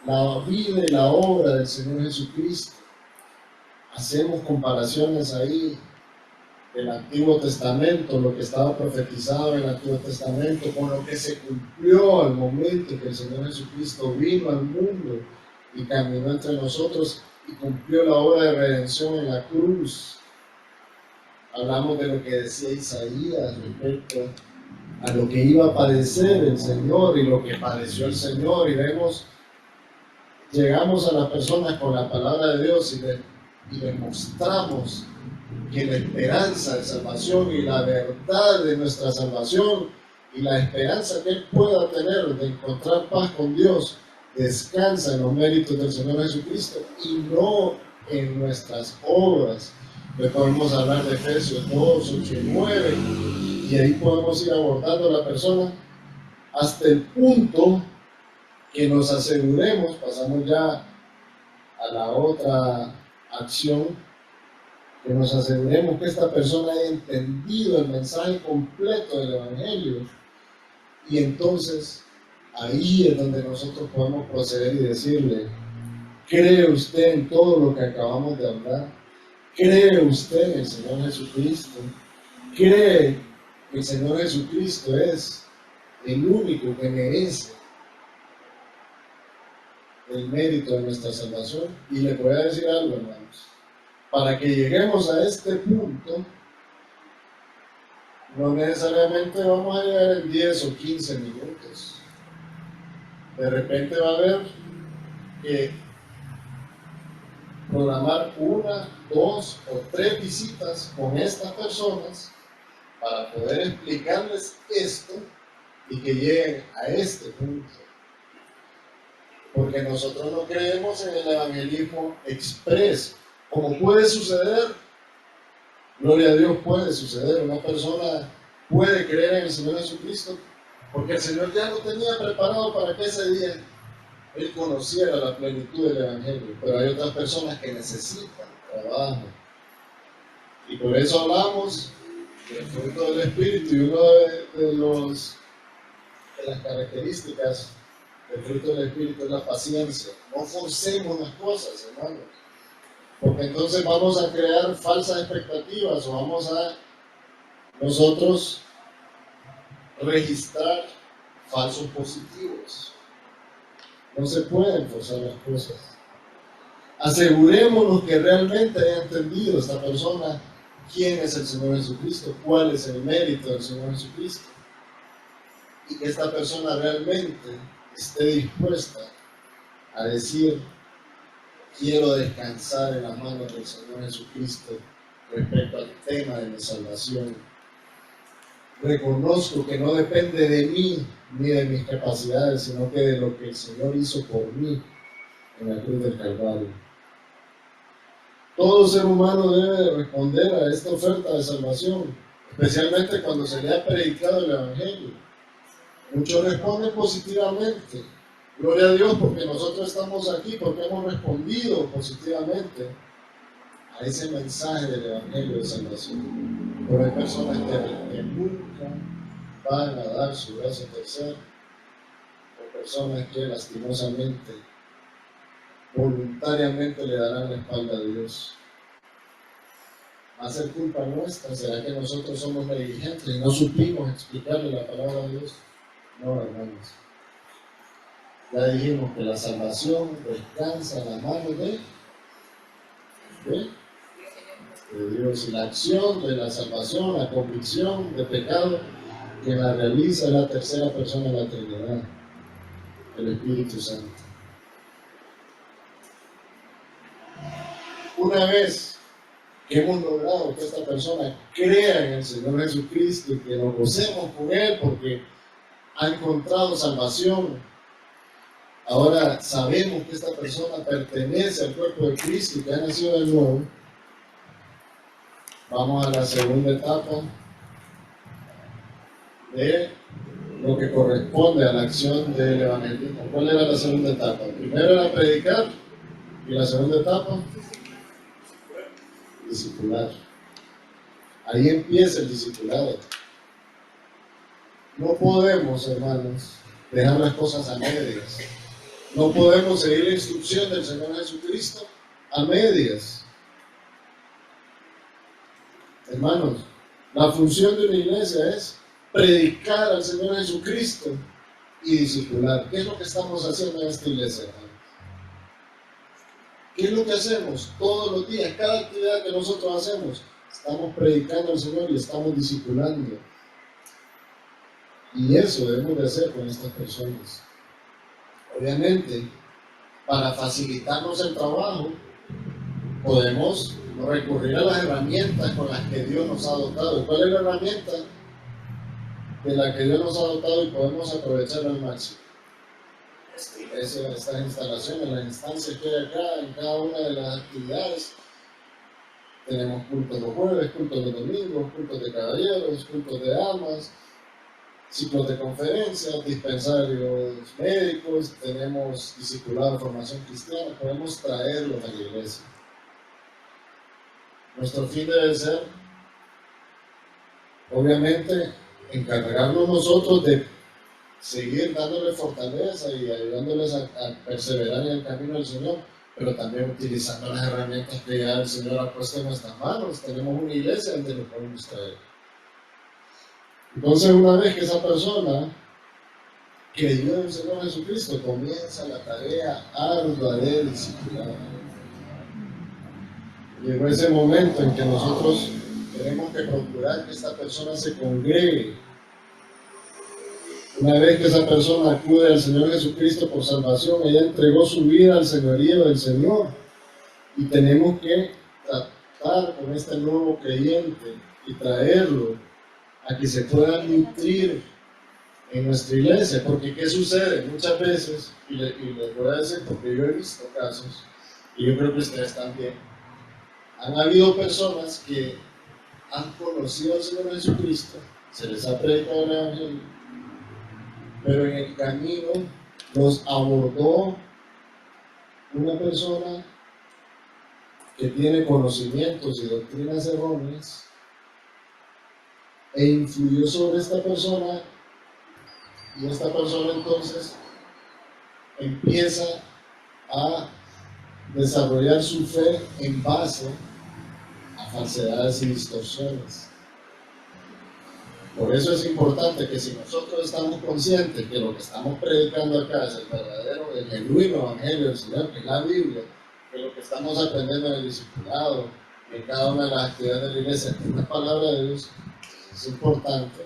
la vida y la obra del Señor Jesucristo. Hacemos comparaciones ahí del Antiguo Testamento, lo que estaba profetizado en el Antiguo Testamento, con lo que se cumplió al momento que el Señor Jesucristo vino al mundo y caminó entre nosotros y cumplió la obra de redención en la cruz. Hablamos de lo que decía Isaías respecto a lo que iba a padecer el Señor y lo que padeció el Señor, y vemos, llegamos a las personas con la palabra de Dios y les mostramos que la esperanza de salvación y la verdad de nuestra salvación y la esperanza que Él pueda tener de encontrar paz con Dios descansa en los méritos del Señor Jesucristo y no en nuestras obras. Le podemos hablar de Efesios 2, 8 y 9, y ahí podemos ir abordando a la persona hasta el punto que nos aseguremos, pasamos ya a la otra acción, que nos aseguremos que esta persona haya entendido el mensaje completo del Evangelio, y entonces ahí es donde nosotros podemos proceder y decirle: ¿cree usted en todo lo que acabamos de hablar? ¿Cree usted en el Señor Jesucristo? ¿Cree que el Señor Jesucristo es el único que merece el mérito de nuestra salvación? Y le voy a decir algo, hermanos. Para que lleguemos a este punto, no necesariamente vamos a llegar en 10 o 15 minutos. De repente va a haber que programar 1, 2 o 3 visitas con estas personas para poder explicarles esto y que lleguen a este punto. Porque nosotros no creemos en el evangelismo express. Como puede suceder, gloria a Dios, puede suceder. Una persona puede creer en el Señor Jesucristo porque el Señor ya lo tenía preparado para que ese día Él conociera la plenitud del Evangelio. Pero hay otras personas que necesitan trabajo. Y por eso hablamos del fruto del Espíritu, y una de las características del fruto del Espíritu es la paciencia. No forcemos las cosas, hermanos, porque entonces vamos a crear falsas expectativas o vamos a nosotros registrar falsos positivos. No se pueden forzar las cosas. Asegurémonos que realmente haya entendido esta persona quién es el Señor Jesucristo, cuál es el mérito del Señor Jesucristo, y que esta persona realmente esté dispuesta a decir: quiero descansar en las manos del Señor Jesucristo respecto al tema de mi salvación. Reconozco que no depende de mí ni de mis capacidades, sino que de lo que el Señor hizo por mí en la cruz del Calvario. Todo ser humano debe responder a esta oferta de salvación, especialmente cuando se le ha predicado el Evangelio. Muchos responden positivamente. Gloria a Dios, porque nosotros estamos aquí, porque hemos respondido positivamente a ese mensaje del Evangelio de salvación. Pero hay personas que nunca van a dar su brazo a torcer, o personas que lastimosamente, voluntariamente le darán la espalda a Dios. ¿Va a ser culpa nuestra? ¿Será que nosotros somos negligentes y no supimos explicarle la palabra de Dios? No, hermanos. Ya dijimos que la salvación descansa en la mano de Dios, y la acción de la salvación, la convicción de pecado, que la realiza la tercera persona de la Trinidad, el Espíritu Santo. Una vez que hemos logrado que esta persona crea en el Señor Jesucristo y que nos gocemos con Él porque ha encontrado salvación, ahora sabemos que esta persona pertenece al cuerpo de Cristo y que ha nacido de nuevo. Vamos a la segunda etapa de lo que corresponde a la acción del evangelismo. ¿Cuál era la segunda etapa? Primero era predicar, y la segunda etapa, discipular. Ahí empieza el discipulado. No podemos, hermanos, dejar las cosas a medias. No podemos seguir la instrucción del Señor Jesucristo a medias. Hermanos, la función de una iglesia es predicar al Señor Jesucristo y discipular. ¿Qué es lo que estamos haciendo en esta iglesia, hermanos? ¿Qué es lo que hacemos todos los días? Cada actividad que nosotros hacemos, estamos predicando al Señor y estamos discipulando. Y eso debemos de hacer con estas personas. Obviamente, para facilitarnos el trabajo, podemos recurrir a las herramientas con las que Dios nos ha dotado. ¿Cuál es la herramienta de la que Dios nos ha dotado y podemos aprovechar al máximo? Esta iglesia, estas instalaciones, las instancias que hay acá, en cada una de las actividades. Tenemos cultos los jueves, cultos los domingos, cultos de caballeros, cultos de damas, ciclos de conferencias, dispensarios médicos, tenemos discipulado de formación cristiana, podemos traerlos a la iglesia. Nuestro fin debe ser, obviamente, encargarnos nosotros de seguir dándoles fortaleza y ayudándoles a perseverar en el camino del Señor, pero también utilizando las herramientas que ya el Señor ha puesto en nuestras manos. Tenemos una iglesia donde lo podemos traer. Entonces, una vez que esa persona creyó en el Señor Jesucristo, comienza la tarea ardua de discipular. Llegó ese momento en que nosotros tenemos que procurar que esta persona se congregue. Una vez que esa persona acude al Señor Jesucristo por salvación, ella entregó su vida al señorío del Señor. Y tenemos que tratar con este nuevo creyente y traerlo a que se pueda nutrir en nuestra iglesia. Porque ¿qué sucede? Muchas veces, y les voy a decir porque yo he visto casos, y yo creo que ustedes también, han habido personas que han conocido al Señor Jesucristo, se les ha predicado el Evangelio, pero en el camino los abordó una persona que tiene conocimientos y doctrinas erróneas e influyó sobre esta persona, y esta persona entonces empieza a desarrollar su fe en base a falsedades y distorsiones. Por eso es importante que si nosotros estamos conscientes que lo que estamos predicando acá es el verdadero, el genuino evangelio del Señor, que es la Biblia, que lo que estamos aprendiendo en el discipulado, en cada una de las actividades de la iglesia, es la palabra de Dios, es importante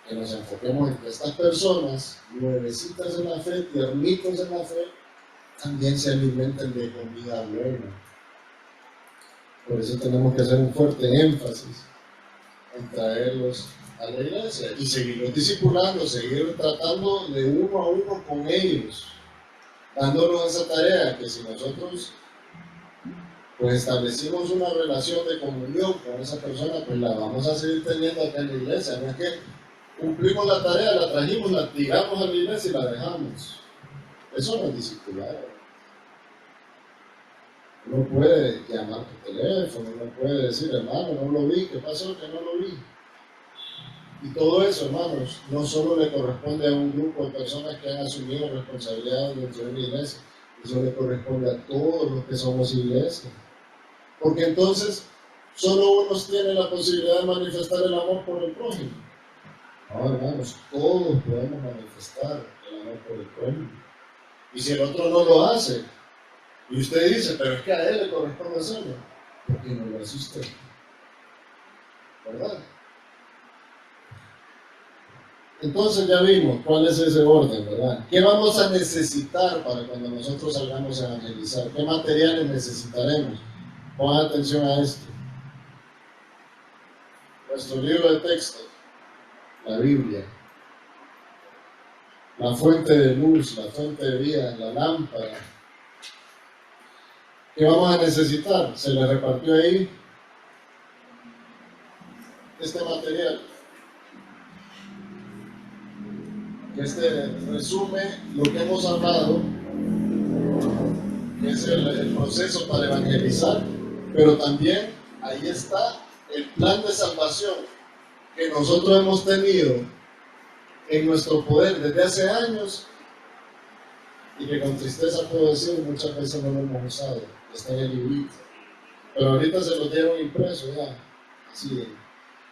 que nos enfoquemos en que estas personas, nuevecitas en la fe, tiernitos en la fe, también se alimenten de comida buena. Por eso tenemos que hacer un fuerte énfasis en traerlos a la iglesia y seguirlos discipulando, seguir tratando de uno a uno con ellos, dándonos esa tarea que si nosotros pues establecimos una relación de comunión con esa persona, pues la vamos a seguir teniendo acá en la iglesia. No es que cumplimos la tarea, la trajimos, la tiramos a la iglesia y la dejamos. Eso no es discipulado. Uno puede llamar por teléfono, uno puede decir, hermano, no lo vi, ¿qué pasó? Que no lo vi. Y todo eso, hermanos, no solo le corresponde a un grupo de personas que han asumido responsabilidades dentro de una iglesia, eso le corresponde a todos los que somos iglesia. Porque entonces, solo unos tienen la posibilidad de manifestar el amor por el prójimo. No, hermanos, todos podemos manifestar el amor por el prójimo. Y si el otro no lo hace, y usted dice, pero es que a él le corresponde hacerlo, ¿por qué no lo hace usted? ¿Verdad? Entonces ya vimos cuál es ese orden, ¿verdad? ¿Qué vamos a necesitar para cuando nosotros salgamos a evangelizar? ¿Qué materiales necesitaremos? Pongan atención a esto. Nuestro libro de texto, la Biblia, la fuente de luz, la fuente de vida, la lámpara. ¿Qué vamos a necesitar? Se le repartió ahí este material. Este resume lo que hemos hablado, que es el proceso para evangelizar, pero también ahí está el plan de salvación que nosotros hemos tenido en nuestro poder desde hace años y que con tristeza puedo decir muchas veces no lo hemos usado, está en el librito. Pero ahorita se lo dieron impreso ya, así.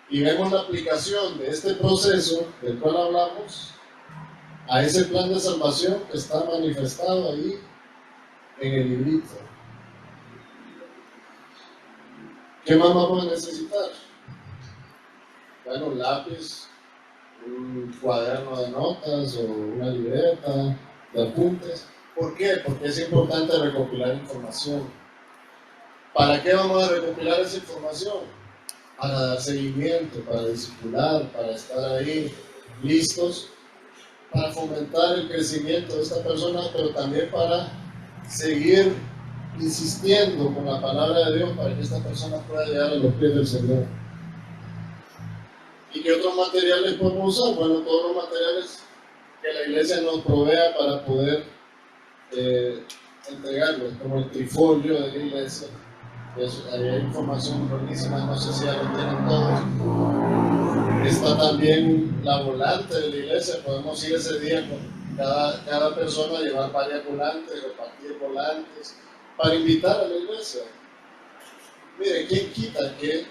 Y vemos la aplicación de este proceso del cual hablamos a ese plan de salvación que está manifestado ahí en el librito. ¿Qué más vamos a necesitar? Bueno, un lápiz, un cuaderno de notas o una libreta de apuntes. ¿Por qué? Porque es importante recopilar información. ¿Para qué vamos a recopilar esa información? Para dar seguimiento, para discipular, para estar ahí listos, para fomentar el crecimiento de esta persona, pero también para seguir insistiendo con la palabra de Dios para que esta persona pueda llegar a los pies del Señor. ¿Y qué otros materiales podemos usar? Bueno, todos los materiales que la iglesia nos provea para poder entregarlos, como el trifolio de la iglesia. Hay información buenísima, no sé si ya lo tienen todos. Está también la volante de la iglesia, podemos ir ese día con cada persona a llevar varias volantes, repartir volantes, para invitar a la iglesia. Mire, ¿quién quita que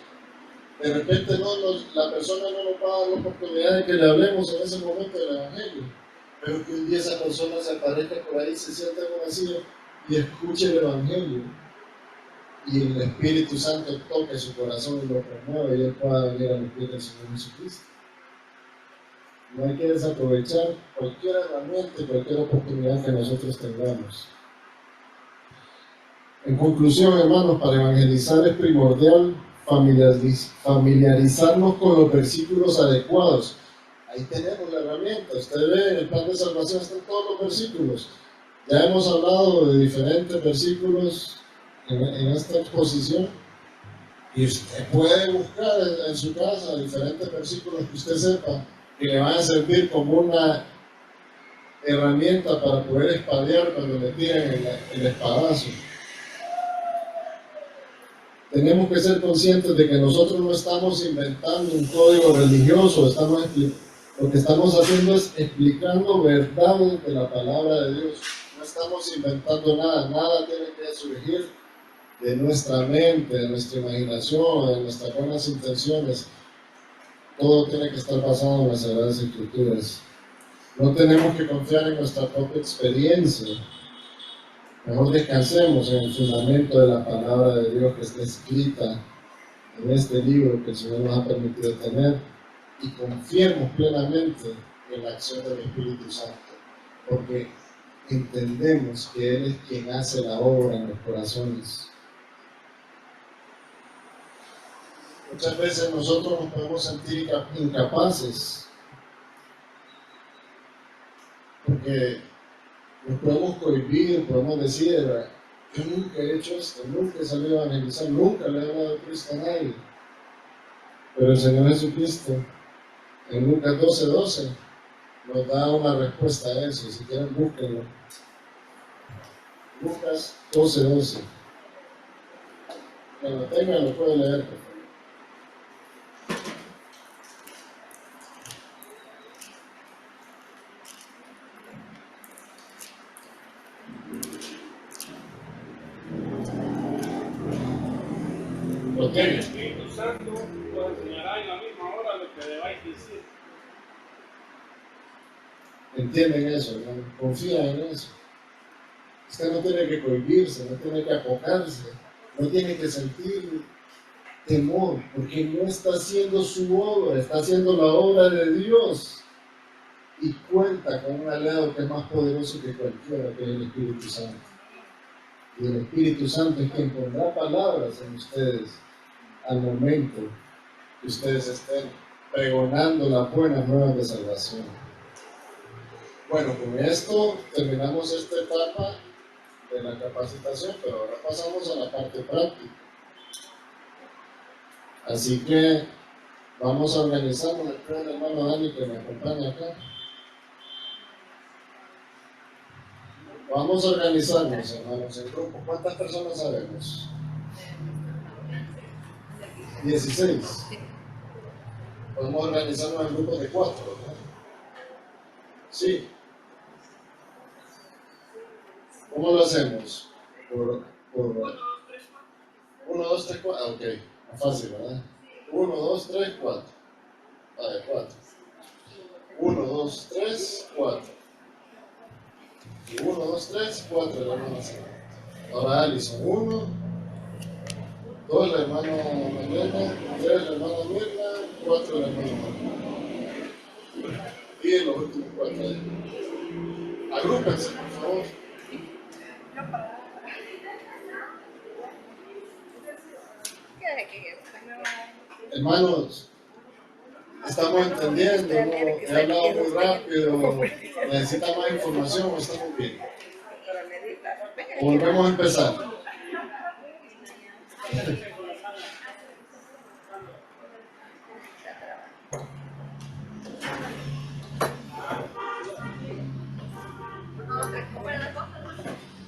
de repente la persona no nos va a dar la oportunidad de que le hablemos en ese momento del Evangelio? Pero que un día esa persona se aparezca por ahí, se sienta en una silla y escuche el Evangelio. Y el Espíritu Santo toque su corazón y lo promueve y él pueda venir a los pies del Señor Jesucristo. No hay que desaprovechar cualquier herramienta y cualquier oportunidad que nosotros tengamos. En conclusión, hermanos, para evangelizar es primordial familiarizarnos con los versículos adecuados. Ahí tenemos la herramienta. Usted ve, en el plan de salvación están todos los versículos. Ya hemos hablado de diferentes versículos en esta exposición, y usted puede buscar en su casa diferentes versículos que usted sepa que le van a servir como una herramienta para poder espadear cuando le tiren el espadazo. Tenemos que ser conscientes de que nosotros no estamos inventando un código religioso, lo que estamos haciendo es explicando verdades de la palabra de Dios. No estamos inventando nada, nada tiene que surgir de nuestra mente, de nuestra imaginación, de nuestras buenas intenciones. Todo tiene que estar basado en las Sagradas Escrituras. No tenemos que confiar en nuestra propia experiencia. Mejor descansemos en el fundamento de la palabra de Dios que está escrita en este libro que el Señor nos ha permitido tener, y confiemos plenamente en la acción del Espíritu Santo, porque entendemos que Él es quien hace la obra en los corazones. Muchas veces nosotros nos podemos sentir incapaces, porque nos podemos cohibir, podemos decir, yo nunca he hecho esto, nunca he salido a evangelizar, nunca le he hablado de Cristo a nadie. Pero el Señor Jesucristo, en Lucas 12:12, nos da una respuesta a eso. Si quieren, búsquenlo. Lucas 12:12. Cuando tengan, lo pueden leer, por favor. El Espíritu Santo os enseñará en la misma hora lo que debáis decir. ¿Entienden eso, hermano? Confía en eso. Usted no tiene que cohibirse, no tiene que apocarse, no tiene que sentir temor, porque no está haciendo su obra, está haciendo la obra de Dios. Y cuenta con un aliado que es más poderoso que cualquiera, que es el Espíritu Santo. Y el Espíritu Santo es quien pondrá palabras en ustedes al momento que ustedes estén pregonando las buenas nuevas de salvación. Bueno, con esto terminamos esta etapa de la capacitación, pero ahora pasamos a la parte práctica. Así que vamos a organizarnos. Le pido al hermano Dani que me acompañe acá. Vamos a organizarnos, hermanos, en grupo. ¿Cuántas personas sabemos? 16. Podemos organizarnos en grupos de 4, ¿no? Sí. ¿Cómo lo hacemos? Por 1, 2, 3, 4. Ah, ok, más fácil, ¿verdad? 1, 2, 3, 4. Vale, 4. 1, 2, 3, 4. 1, 2, 3, 4, la hermana Sandra. Ahora Alison, 1, 2, la hermana Manuela, 3, la hermana Mirna, 4, la hermana Manuela. Y los últimos 4 ahí. Agrúpense, por favor. Hermanos, estamos entendiendo, ¿no? He hablado muy rápido, necesita más información o estamos bien. Volvemos a empezar.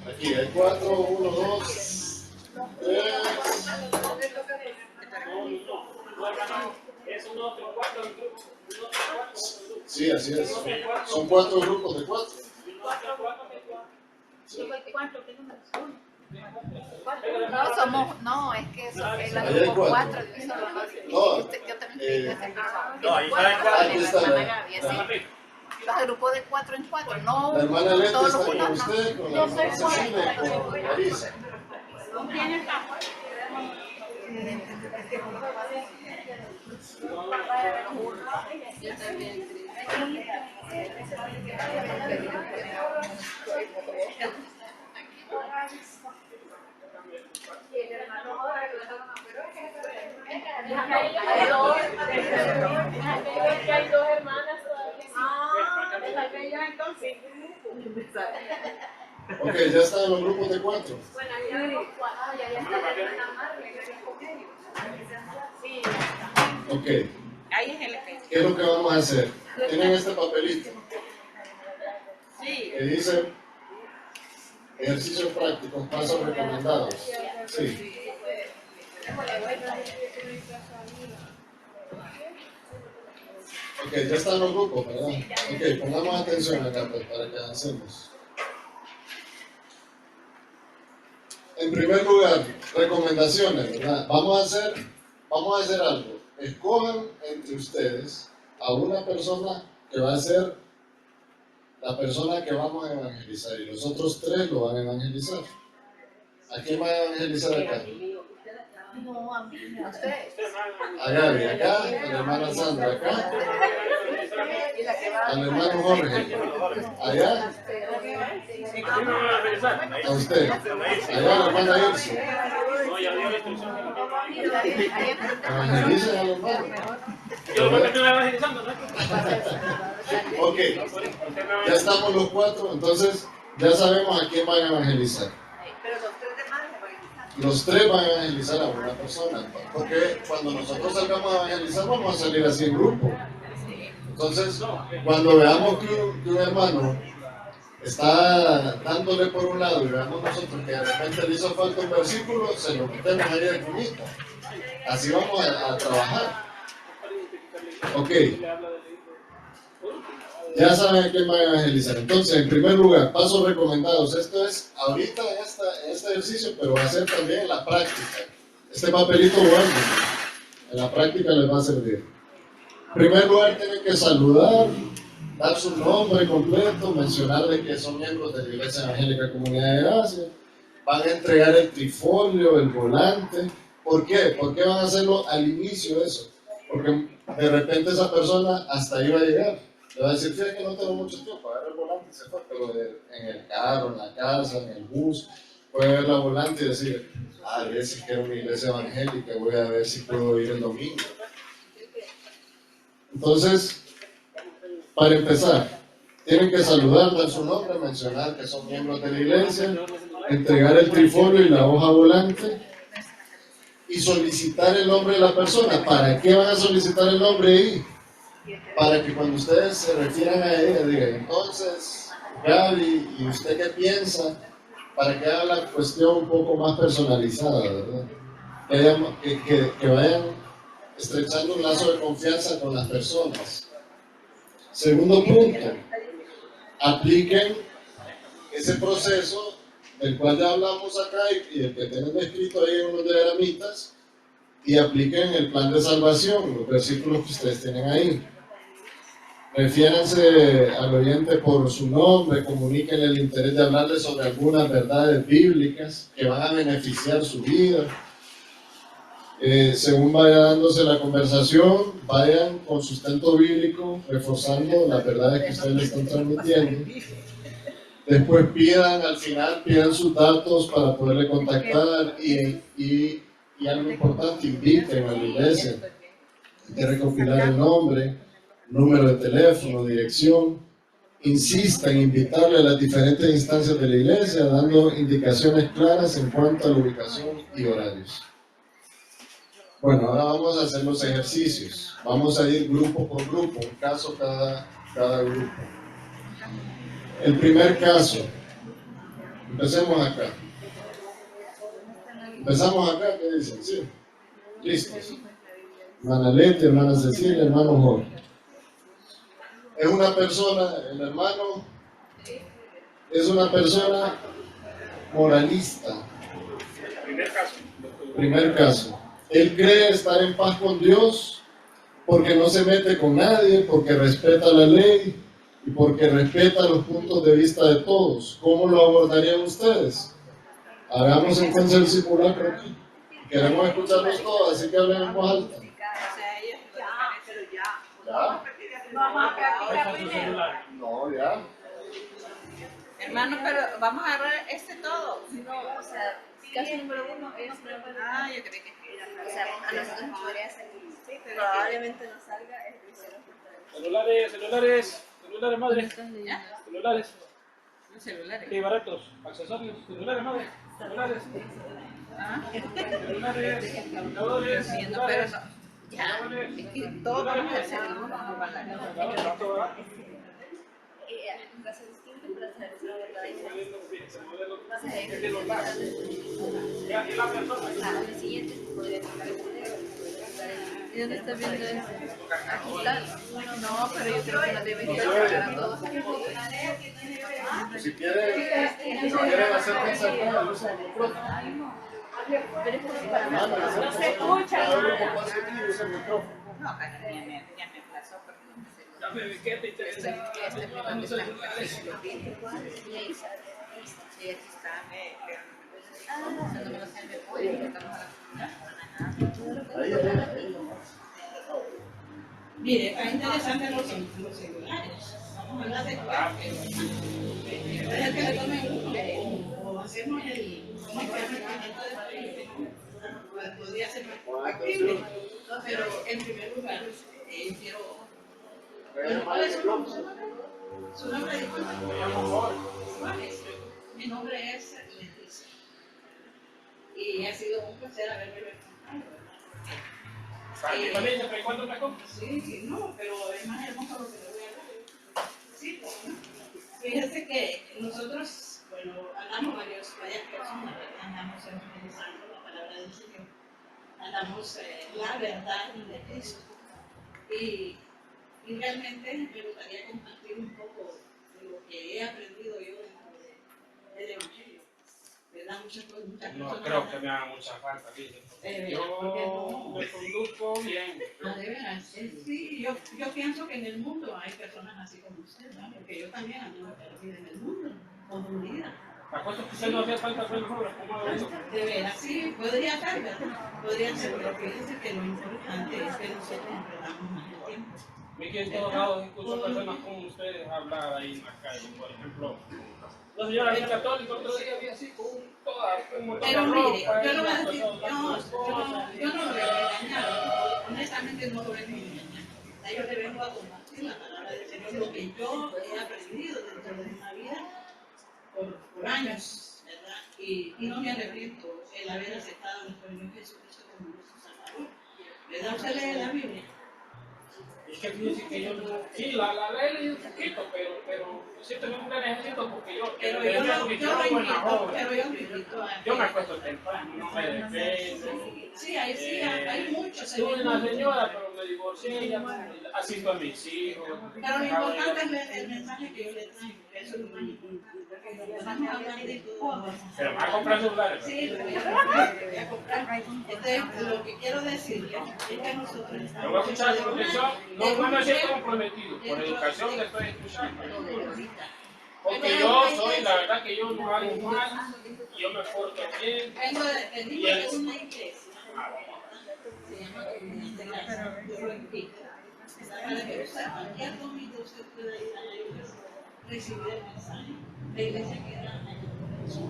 Aquí hay 4, 1, 2, 3. Sí, así es. Son 4 grupos de 4. No, somos, no, es que eso es la Ahí hay grupo 4. 4. Yo también estoy en ese grupo. No, ahí está en Aquí está La la, hermana Gaby, así. Los grupos de 4 en 4, no la hermana Leti todos está los con unos, no. usted, con la hermana Cecilia y con Marisa. Yo también. Hay dos hermanas todavía. Es aquellos entonces. Ok, ya están los grupos de 4. Bueno, ya hay 4. Ya está la hermana Marlene con ellos. Sí. Ok, Ahí es el efecto. ¿qué es lo que vamos a hacer? Tienen este papelito Sí. que dice ejercicios prácticos, pasos recomendados. Sí. Ok, ya están los grupos, ¿verdad? Ok, pongamos atención acá pues, para que avancemos. En primer lugar, recomendaciones, ¿verdad? Vamos a hacer algo. Escojan entre ustedes a una persona que va a ser la persona que vamos a evangelizar y los otros 3 lo van a evangelizar. ¿A quién va a evangelizar acá? No, a mí, a ustedes. A Gaby, acá, a la hermana Sandra, acá, al hermano Jorge, allá, a usted, allá a la hermana Ilse. No, ya dio la instrucción. Evangelicen al hermano. Yo creo que me va evangelizando, ¿no? Ok, ya estamos los 4, entonces ya sabemos a quién van a evangelizar. Pero los 3 demás Los 3 van a evangelizar a una persona, porque cuando nosotros salgamos a evangelizar vamos a salir así en grupo. Entonces, cuando veamos que un hermano está dándole por un lado y veamos nosotros que de repente le hizo falta un versículo, se lo metemos ahí de cunita. Así vamos a trabajar. Ok. Ya saben a quién va a evangelizar. Entonces, en primer lugar, pasos recomendados. Esto es ahorita en este ejercicio, pero va a ser también en la práctica. Este papelito guarden. En la práctica les va a servir. En primer lugar, tienen que saludar, dar su nombre completo, mencionarles que son miembros de la Iglesia Evangélica Comunidad de Gracia. Van a entregar el trifolio, el volante. ¿Por qué? ¿Por qué van a hacerlo al inicio de eso? Porque de repente esa persona hasta ahí va a llegar. Le va a decir, fíjate que no tengo mucho tiempo, a ver el volante, se fue, pero en el carro, en la casa, en el bus, puede ver la volante y decir, a ver si quiero una iglesia evangélica, voy a ver si puedo ir el domingo. Entonces, para empezar, tienen que saludar, dar su nombre, mencionar que son miembros de la iglesia, entregar el trifolio y la hoja volante y solicitar el nombre de la persona. ¿Para qué van a solicitar el nombre ahí? Para que cuando ustedes se refieran a ella digan, entonces, Gaby, ¿y usted qué piensa? Para que haga la cuestión un poco más personalizada, ¿verdad? Que vayan estrechando un lazo de confianza con las personas. Segundo punto, apliquen ese proceso del cual ya hablamos acá y el que tienen escrito ahí en unos diagramitas, y apliquen el plan de salvación, los versículos que ustedes tienen ahí. Refiéranse al oyente por su nombre, comuniquen el interés de hablarle sobre algunas verdades bíblicas que van a beneficiar su vida. Según vaya dándose la conversación, vayan con sustento bíblico, reforzando las verdades que ustedes le están transmitiendo. Después al final pidan sus datos para poderle contactar y algo importante, inviten a la iglesia. Hay que recopilar el nombre, número de teléfono, dirección. Insista en invitarle a las diferentes instancias de la iglesia, dando indicaciones claras en cuanto a la ubicación y horarios. Bueno, ahora vamos a hacer los ejercicios. Vamos a ir grupo por grupo, un caso cada grupo. El primer caso. Empecemos acá. Empezamos acá, ¿qué dicen? Sí. Listos. Hermana Leti, hermana Cecilia, hermano Jorge. Es una persona, el hermano es una persona moralista. Primer caso. Él cree estar en paz con Dios porque no se mete con nadie, porque respeta la ley y porque respeta los puntos de vista de todos. ¿Cómo lo abordarían ustedes? Hagamos entonces el simulacro aquí. Queremos escucharlos todos, así que hablen en voz alta. ¿Ya? Vamos a practicar primero. No, ya. Hermano, pero vamos a agarrar todo. No, o sea, caso número 1 es Ah, yo creo que o sea, a nosotros nos podría salir. Sí, pero probablemente nos salga el crucero. Celulares, madre. ¿Ya? Celulares. Los celulares. Sí, baratos. Accesorios. Celulares, madre. Celulares. Ah, Celulares. Cargadores. entiendo, pero no. Ya, es que todos vamos a hacer lo mismo, vamos a pagar. Va a ser distinto, pero saber si la verdad es Y la persona. el siguiente podría tocar el video. ¿Y dónde estás viendo eso? Aquí está. No, pero yo creo que no debería pagar a todos. Si quieren hacer pensar, usen el micrófono. Pero es como para No se escucha. Cada grupo pase aquí y usa el micrófono. No, ya me aplazó porque no me sé. Ya me vi que te interesa. Este primo me está. Y ahí sale. Sí, aquí está, no me lo sé, me puede, porque estamos a la Ahí. Mire, está interesante los celulares. Vamos a hablar de que le tomen o hacemos el requerimiento de podría ser más factible. Pero en primer lugar, quiero. Bueno, ¿cuál es su nombre? Su nombre, disculpe. ¿Cuál es? Mi nombre es Leticia. Y ha sido un placer haberme encontrado. ¿También te frecuento la compra? Sí, no, pero es más hermoso lo que le voy a dar. Sí, pues, ¿no? Fíjese que nosotros, bueno, andamos varias personas, andamos evangelizando la palabra del Señor, andamos la verdad de Cristo. Y realmente me gustaría compartir un poco de lo que he aprendido yo dentro del Evangelio. ¿Verdad? Muchas personas. No creo que me haga mucha falta, dice. Yo me conduzco bien. Ah, de veras, sí, yo pienso que en el mundo hay personas así como usted, ¿no? Porque yo también ando perdida en el mundo, confundida. Apuesto que usted no hacía falta hacer mejor, ¿cómo lo digo? De veras, sí, podría ser, ¿verdad? Podría ser, pero fíjense que lo importante es que nosotros perdamos más el tiempo. Vi que en todos lados escucho personas como ustedes hablar ahí en la calle, por ejemplo. La señora bien católica, otro día vi así con un montón de Pero mire, ropa. yo lo voy a decir, yo no lo voy a engañar, honestamente no lo voy a engañar. Yo le vengo a compartir la palabra del Señor, lo que yo he aprendido dentro de una vida por años, ¿verdad? Y no me arrepiento el haber aceptado a nuestro Señor Jesucristo como nuestro Salvador. ¿Verdad? ¿Usted lee la Biblia? Es que fíjense que yo no. Sí, la leí un poquito, pero siento que nunca necesito porque yo. Pero yo lo invito a. Yo me acuesto temprano, no me dependo. Sí, hay muchos. Tuve una señora, pero me divorcié, asisto a mis hijos. Pero lo importante es el mensaje que yo le traigo, eso es lo más importante. Vamos a hablar de cómo. Pero va a comprar celulares. Sí, lo voy a comprar. Entonces, lo que quiero decirle es que nosotros Yo estamos voy a escuchar con atención. No me siento mujer comprometido. Por educación le estoy escuchando. ahorita. Porque yo soy, la verdad que yo no hago mal. Y yo me porto bien. Venimos de una iglesia. Se llama Comunidad de Gracia. Yo lo invito. Para que usted, cualquier domingo, usted pueda ir a la iglesia, recibir el mensaje. La iglesia queda allá por el sur.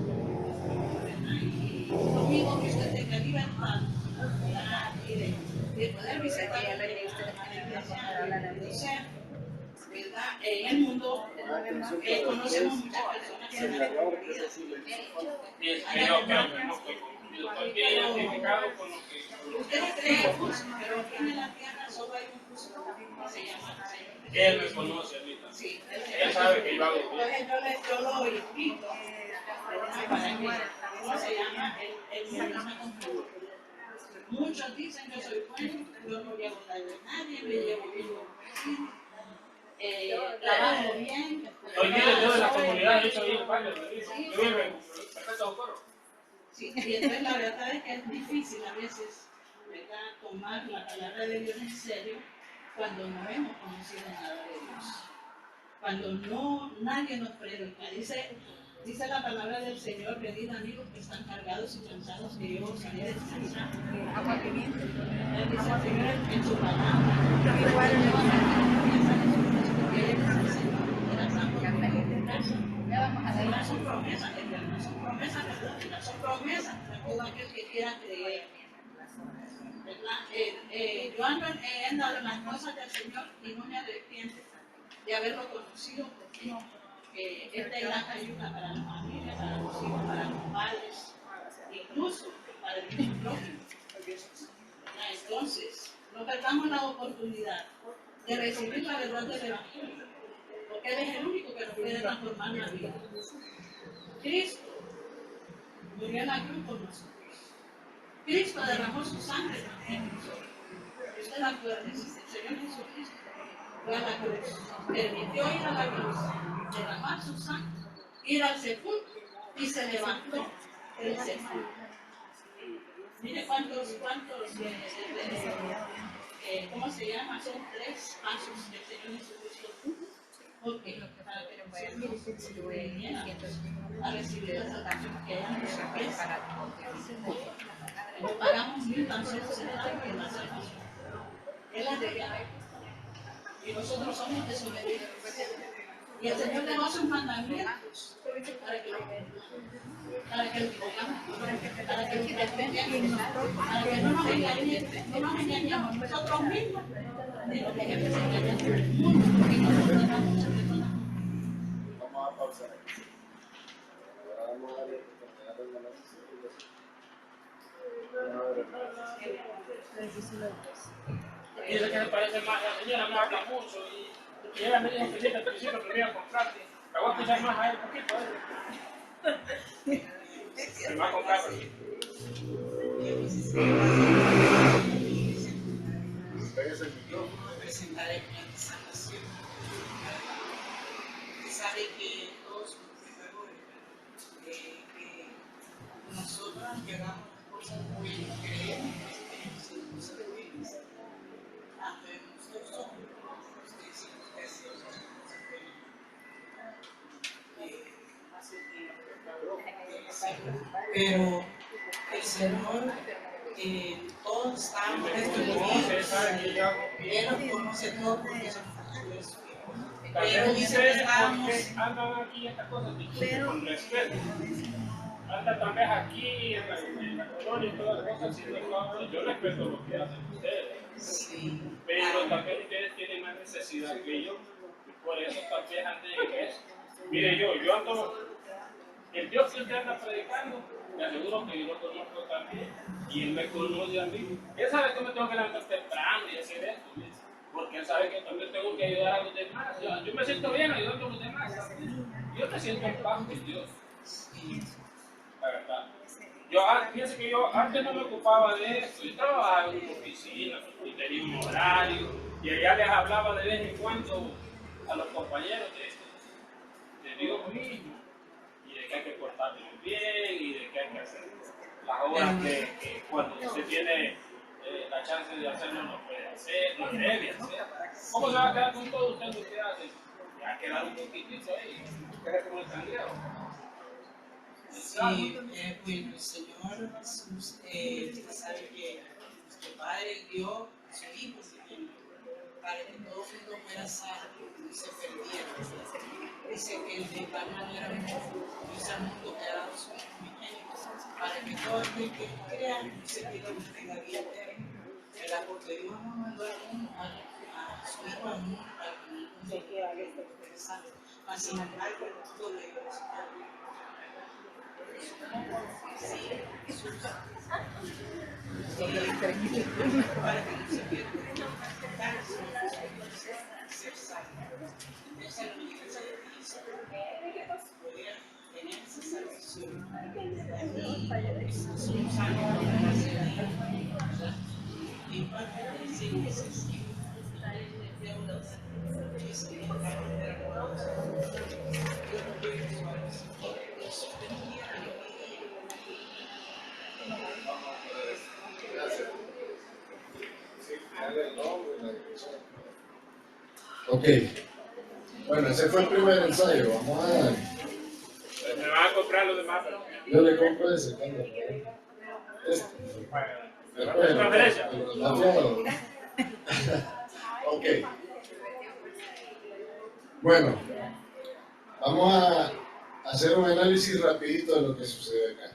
Y domingo que usted tenga libertad de poder visitar la iglesia, donde sea, ¿verdad? En el mundo conocemos muchas personas que se han convertido. Y es que yo creo que no estoy confundido. Estoy bien identificado con lo que. Ustedes creen, pero aquí en la tierra solo hay un curso que se llama Señor. Él me conoce ahorita. Sí, Él sabe que yo hago bien. entonces yo lo invito para que, ¿cómo se llama? El mundo me confunde. Muchos dicen que soy bueno, yo no llevo daño a nadie, me llevo bien con mi vecino, trabajo bien. Hoy día yo de la comunidad he hecho ahí el barrio. Yo vivo en Perfecto Socorro. Sí, y entonces la verdad es que es difícil a veces, ¿verdad?, tomar la palabra de Dios en serio cuando no hemos conocido nada de Dios. Cuando nadie nos predica. Dice la palabra del Señor: venid amigos que están cargados y cansados, que yo os haré descansar. Dice el Señor en su palabra. Son promesas, son promesas, ¿verdad? Son promesas para todo aquel que quiera creer. ¿Verdad? Yo ando en las cosas del Señor y no me arrepiento de haberlo conocido, porque esta es gran ayuda para la familia, para los hijos, para los padres, incluso para el prójimo. Entonces, no perdamos la oportunidad de recibir la verdad del Evangelio, porque Él es el único que nos puede transformar la vida. Cristo murió en la cruz por nosotros. Cristo derramó su sangre también por nosotros. Usted la acuerda, el Señor Jesucristo fue a la cruz, permitió ir a la cruz, derramar su sangre, ir al sepulcro y se levantó del sepulcro. Mire cuántos ¿cómo se llama? Son 3 pasos del Señor Jesucristo. Porque para que nosotros viniéramos a recibir la salvación que ella nos ofrece. No pagamos ni tan solo centavos por la salvación. Él la regala. Y nosotros somos desobedientes. Y el Señor dejó sus mandamientos para que lo vivamos, para que lo respetemos, para que no nos engañemos nosotros mismos, ni los que se engañan por el mundo, y nosotros damos muchas personas. Vamos a pausar aquí. Ahora vamos a darle oportunidad de la Dice que se parece más, la señora me habla mucho y ella me dijo que al principio que me iba a comprarte. La voy a escuchar más a él un poquito. Me va a comprar. Pégase el micrófono. Presentar el plan de salvación. Usted sabe que todos que nosotros llegamos a cosas buenas, creemos que tenemos cosas buenas. Tanto en nosotros como en ustedes y ustedes cosas buenas. Pero el Señor, todos estamos en este momento. Él nos conoce todo porque somos sus. Pero dice que estábamos. Andan aquí estas cosas, disculpen, con respeto. Andan también aquí en la colonia y todas las cosas, yo respeto lo que hacen ustedes. Sí. Pero también ustedes tienen más necesidad que yo. Por eso también andan en eso. Mire, yo ando. El Dios que usted anda predicando, le aseguro que yo lo conozco también. Y Él me conoce a mí. Él sabe que me tengo que levantar temprano y hacer esto. Porque Él sabe que también tengo que ayudar a los demás. Yo me siento bien ayudando a los demás. Yo me siento en paz con Dios. La verdad. Fíjense que yo antes no me ocupaba de esto. Yo trabajaba en una oficina y tenía un horario. Y allá les hablaba de vez en cuando a los compañeros de Dios mismo. bien y de que hay que hacer las obras que cuando usted tiene la chance de hacerlo no puede hacer, no debe hacer. ¿Cómo se va a quedar con todo usted lo que hace? Ya va a quedar un poquitito ahí, usted es como el cangrejo. Sí, bueno, el Señor Jesús, usted sabe que nuestro Padre dio a su Hijo para que todo el mundo fuera salvo y se perdiera. Dice que el de pan no era mundo, y ese mundo que ha dado su Hijo unigénito, para que todo el que crea no se pierda, no tenga vida eterna. ¿Verdad? Porque Dios no mandó a su Hijo al mundo para que el mundo fuera salvo. Mas sin embargo, el mundo de Dios. Sí, Jesús. Para que no se pierda, ser salvo. Entonces, la iglesia de Cristo pudiera tener esa salvación. Son salvos por la gracia de Dios. Y parte de esa iglesia es deudas. Es que el cargo de la causa. Dios no quiere que su alma se quede. Dios bendiga a la Gracias. Dale el nombre y la dirección. Ok. Bueno, ese fue el primer ensayo. Vamos a dar. Me van a comprar los demás, pero Yo le compro ese. Este. Después, transferencia. Ok. Bueno, vamos a hacer un análisis rapidito de lo que sucede acá.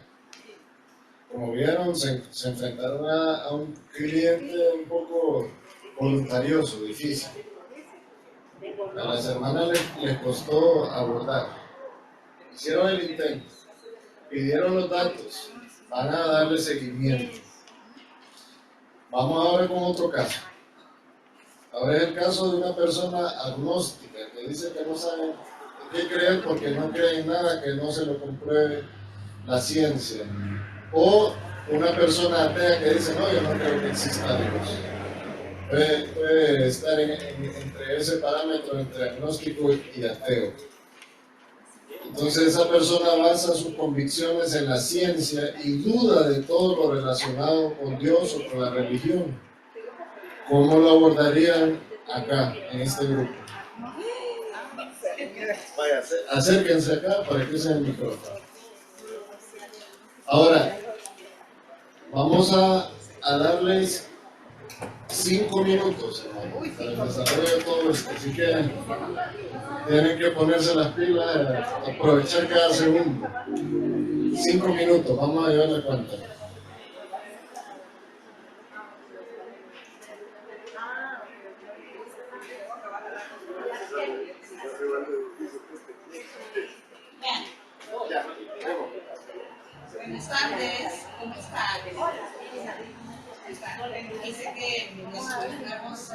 Como vieron, se enfrentaron a un cliente un poco voluntarioso, difícil. A las hermanas les costó abordar. Hicieron el intento, pidieron los datos, van a darle seguimiento. Vamos ahora con otro caso. Ahora es el caso de una persona agnóstica que dice que no sabe qué creer porque no cree en nada que no se lo compruebe la ciencia. O una persona atea que dice, no, yo no creo que exista Dios. Puede estar entre ese parámetro entre agnóstico y ateo. Entonces esa persona basa sus convicciones en la ciencia y duda de todo lo relacionado con Dios o con la religión. ¿Cómo lo abordarían acá, en este grupo? Vaya, acérquense acá para que usen el micrófono. Ahora, vamos a darles 5 minutos, hermano, para el desarrollo de todo esto. Así que tienen que ponerse las pilas, aprovechar cada segundo. 5 minutos, vamos a llevar la cuenta. Buenas tardes, ¿cómo están? Dice que nosotros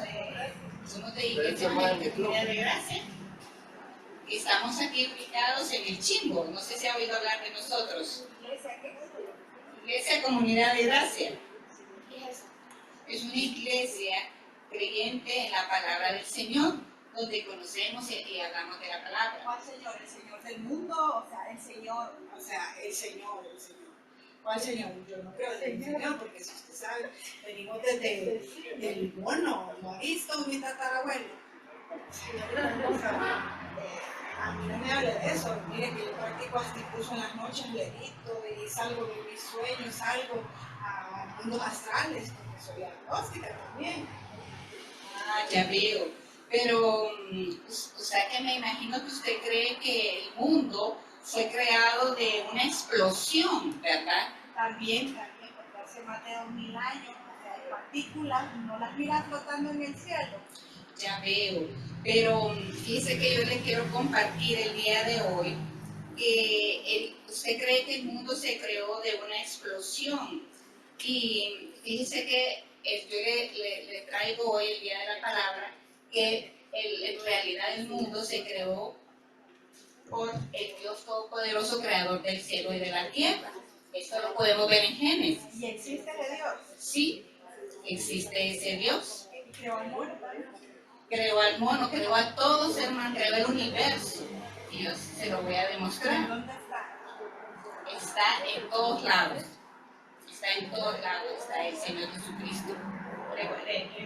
somos de Iglesia de Gracia. Estamos aquí ubicados en el Chimbo, no sé si ha oído hablar de nosotros. Iglesia Comunidad de Gracia. Es una iglesia creyente en la palabra del Señor, donde conocemos y hablamos de la palabra. ¿Cuál Señor? ¿El Señor del mundo? O sea, el Señor. ¿Cuál Señor? Yo no creo en el Señor, porque si usted sabe, venimos desde el mono, ¿lo ha visto mi tatarabuelo? O sea, a mí no me hable de eso. Mire que yo practico hasta incluso en las noches, levito y salgo de mis sueños, salgo a mundos astrales, porque soy agnóstica también. Ah, ya veo. Pero, o sea que me imagino que usted cree que el mundo fue creado de una explosión, ¿verdad? También, porque hace más de 2000 años, o sea, hay partículas, no las mira flotando en el cielo. Ya veo. Pero fíjese que yo le quiero compartir el día de hoy que usted cree que el mundo se creó de una explosión. Y fíjese que yo le traigo hoy, el día de la palabra, que en realidad el mundo se creó por el Dios Todopoderoso, creador del cielo y de la tierra. Esto lo podemos ver en Génesis. ¿Y existe ese Dios? Sí, existe ese Dios. ¿Y creó al mono? Creó al mono, creó a todo ser humano, creó el universo. Y yo se lo voy a demostrar. ¿Dónde está? está en todos lados. Está en todos lados, está el Señor Jesucristo.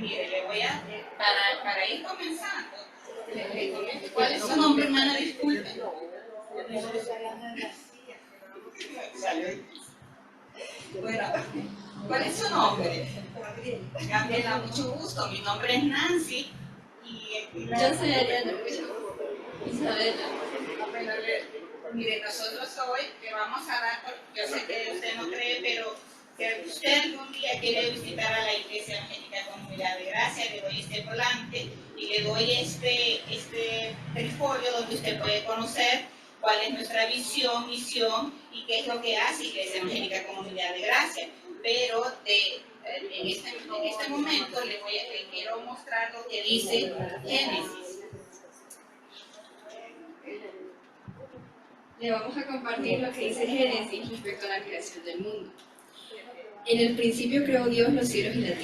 Mire, le voy a, para ir comenzando, le comento. ¿Cuál es su nombre, hermana? Disculpe. Bueno, ¿cuál es su nombre? Gabriela, mucho gusto. Mi nombre es Nancy. Yo soy Ariana, Isabela. Bueno, mire, nosotros hoy le vamos a dar, yo sé que usted no cree, pero si usted algún día quiere visitar a la Iglesia Evangélica Comunidad de Gracia, le doy este volante y le doy este trifolio donde usted puede conocer cuál es nuestra visión, misión y qué es lo que hace Iglesia Evangélica Comunidad de Gracia. Pero en este momento le quiero mostrar lo que dice Génesis. Le vamos a compartir lo que dice Génesis respecto a la creación del mundo. En el principio creó Dios los cielos y la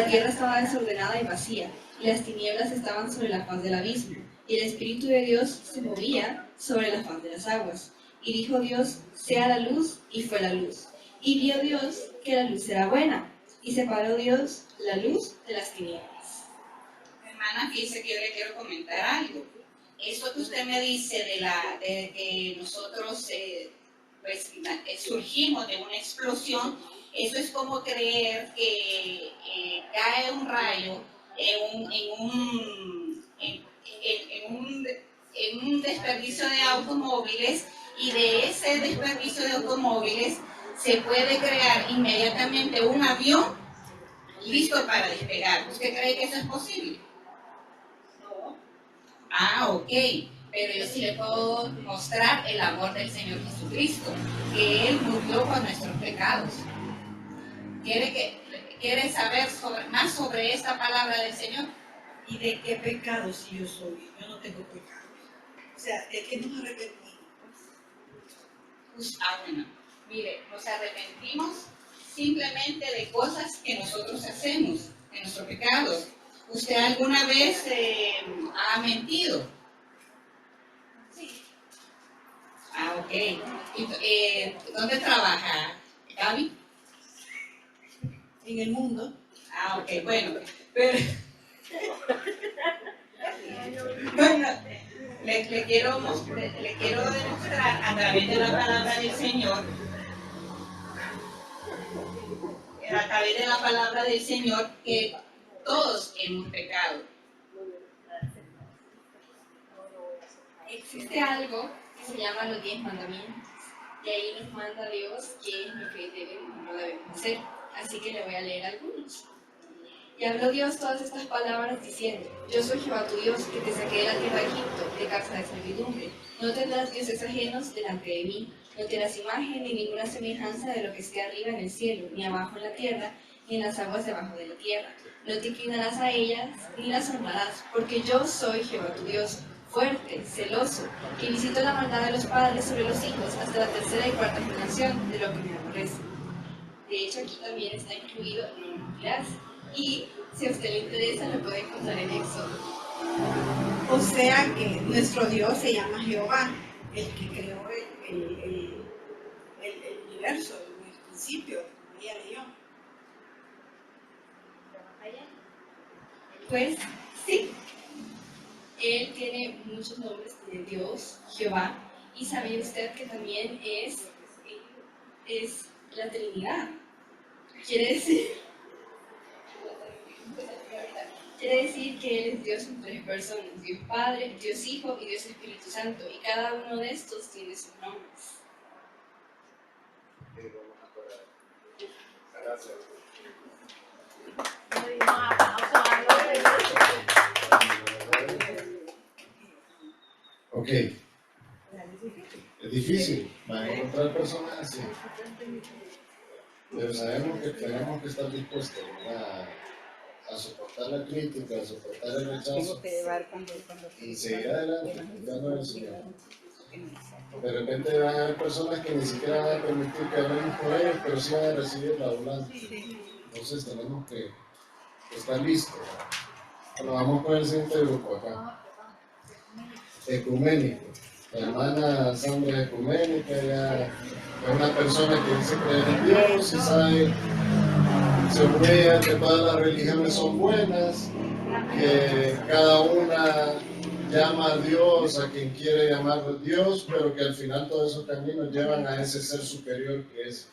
tierra estaba desordenada y vacía, y las tinieblas estaban sobre la faz del abismo, y el Espíritu de Dios se movía sobre la faz de las aguas. Y dijo Dios, sea la luz, y fue la luz. Y vio Dios que la luz era buena, y separó Dios la luz de las tinieblas. Hermana, fíjese que yo le quiero comentar algo. Esto que usted me dice de que nosotros surgimos de una explosión, eso es como creer que cae un rayo en un desperdicio de automóviles, y de ese desperdicio de automóviles se puede crear inmediatamente un avión listo para despegar. ¿Usted cree que eso es posible? No. Ah, ok. Pero yo sí le puedo mostrar el amor del Señor Jesucristo, que Él murió por nuestros pecados. ¿Quiere saber más sobre esta palabra del Señor? ¿Y de qué pecado si yo soy? Yo no tengo pecado. O sea, es que nos arrepentimos. Bueno, mire, nos arrepentimos simplemente de cosas que nosotros hacemos, de nuestros pecados. ¿Usted alguna vez ha mentido? Sí. Ah, ok. ¿Dónde trabaja, Gaby? En el mundo. Ah, ok, bueno. Pero, bueno, le quiero demostrar a través de la palabra del Señor, que todos hemos pecado. Existe algo que se llama los 10 mandamientos, y ahí nos manda Dios qué es lo que debemos o no debemos hacer. Así que le voy a leer algunos. Y habló Dios todas estas palabras diciendo, yo soy Jehová tu Dios, que te saqué de la tierra de Egipto, de casa de servidumbre. No tendrás dioses ajenos delante de mí. No tendrás imagen ni ninguna semejanza de lo que esté arriba en el cielo, ni abajo en la tierra, ni en las aguas debajo de la tierra. No te inclinarás a ellas, ni las honrarás, porque yo soy Jehová tu Dios, fuerte, celoso, que visito la maldad de los padres sobre los hijos hasta la tercera y cuarta generación de lo que me aborrece. De hecho, aquí también está incluido no mentirás. Y si a usted le interesa, lo puede encontrar en Éxodo. O sea que nuestro Dios se llama Jehová, el que creó el universo, el principio, como ella leyó. Pues sí, Él tiene muchos nombres, tiene Dios, Jehová, y sabía usted que también es la Trinidad. Quiere decir que Él es Dios en 3 personas, Dios Padre, Dios Hijo y Dios Espíritu Santo, y cada uno de estos tiene sus nombres. Gracias. Ok. Es difícil, van a encontrar personas así. Pero sabemos que tenemos que estar dispuestos a soportar la crítica, a soportar el rechazo y seguir adelante, confiando en el Señor. De repente van a haber personas que ni siquiera van a permitir que hablemos por ellos, pero sí van a recibir la burla. Entonces tenemos que estar listos. Bueno, vamos con el siguiente grupo acá. Ecuménico. La hermana Sandra Ecuménica ya es una persona que dice creer en Dios y sabe, se orgullega que todas las religiones son buenas, que cada una llama a Dios a quien quiere llamar a Dios, pero que al final todos esos caminos llevan a ese ser superior que es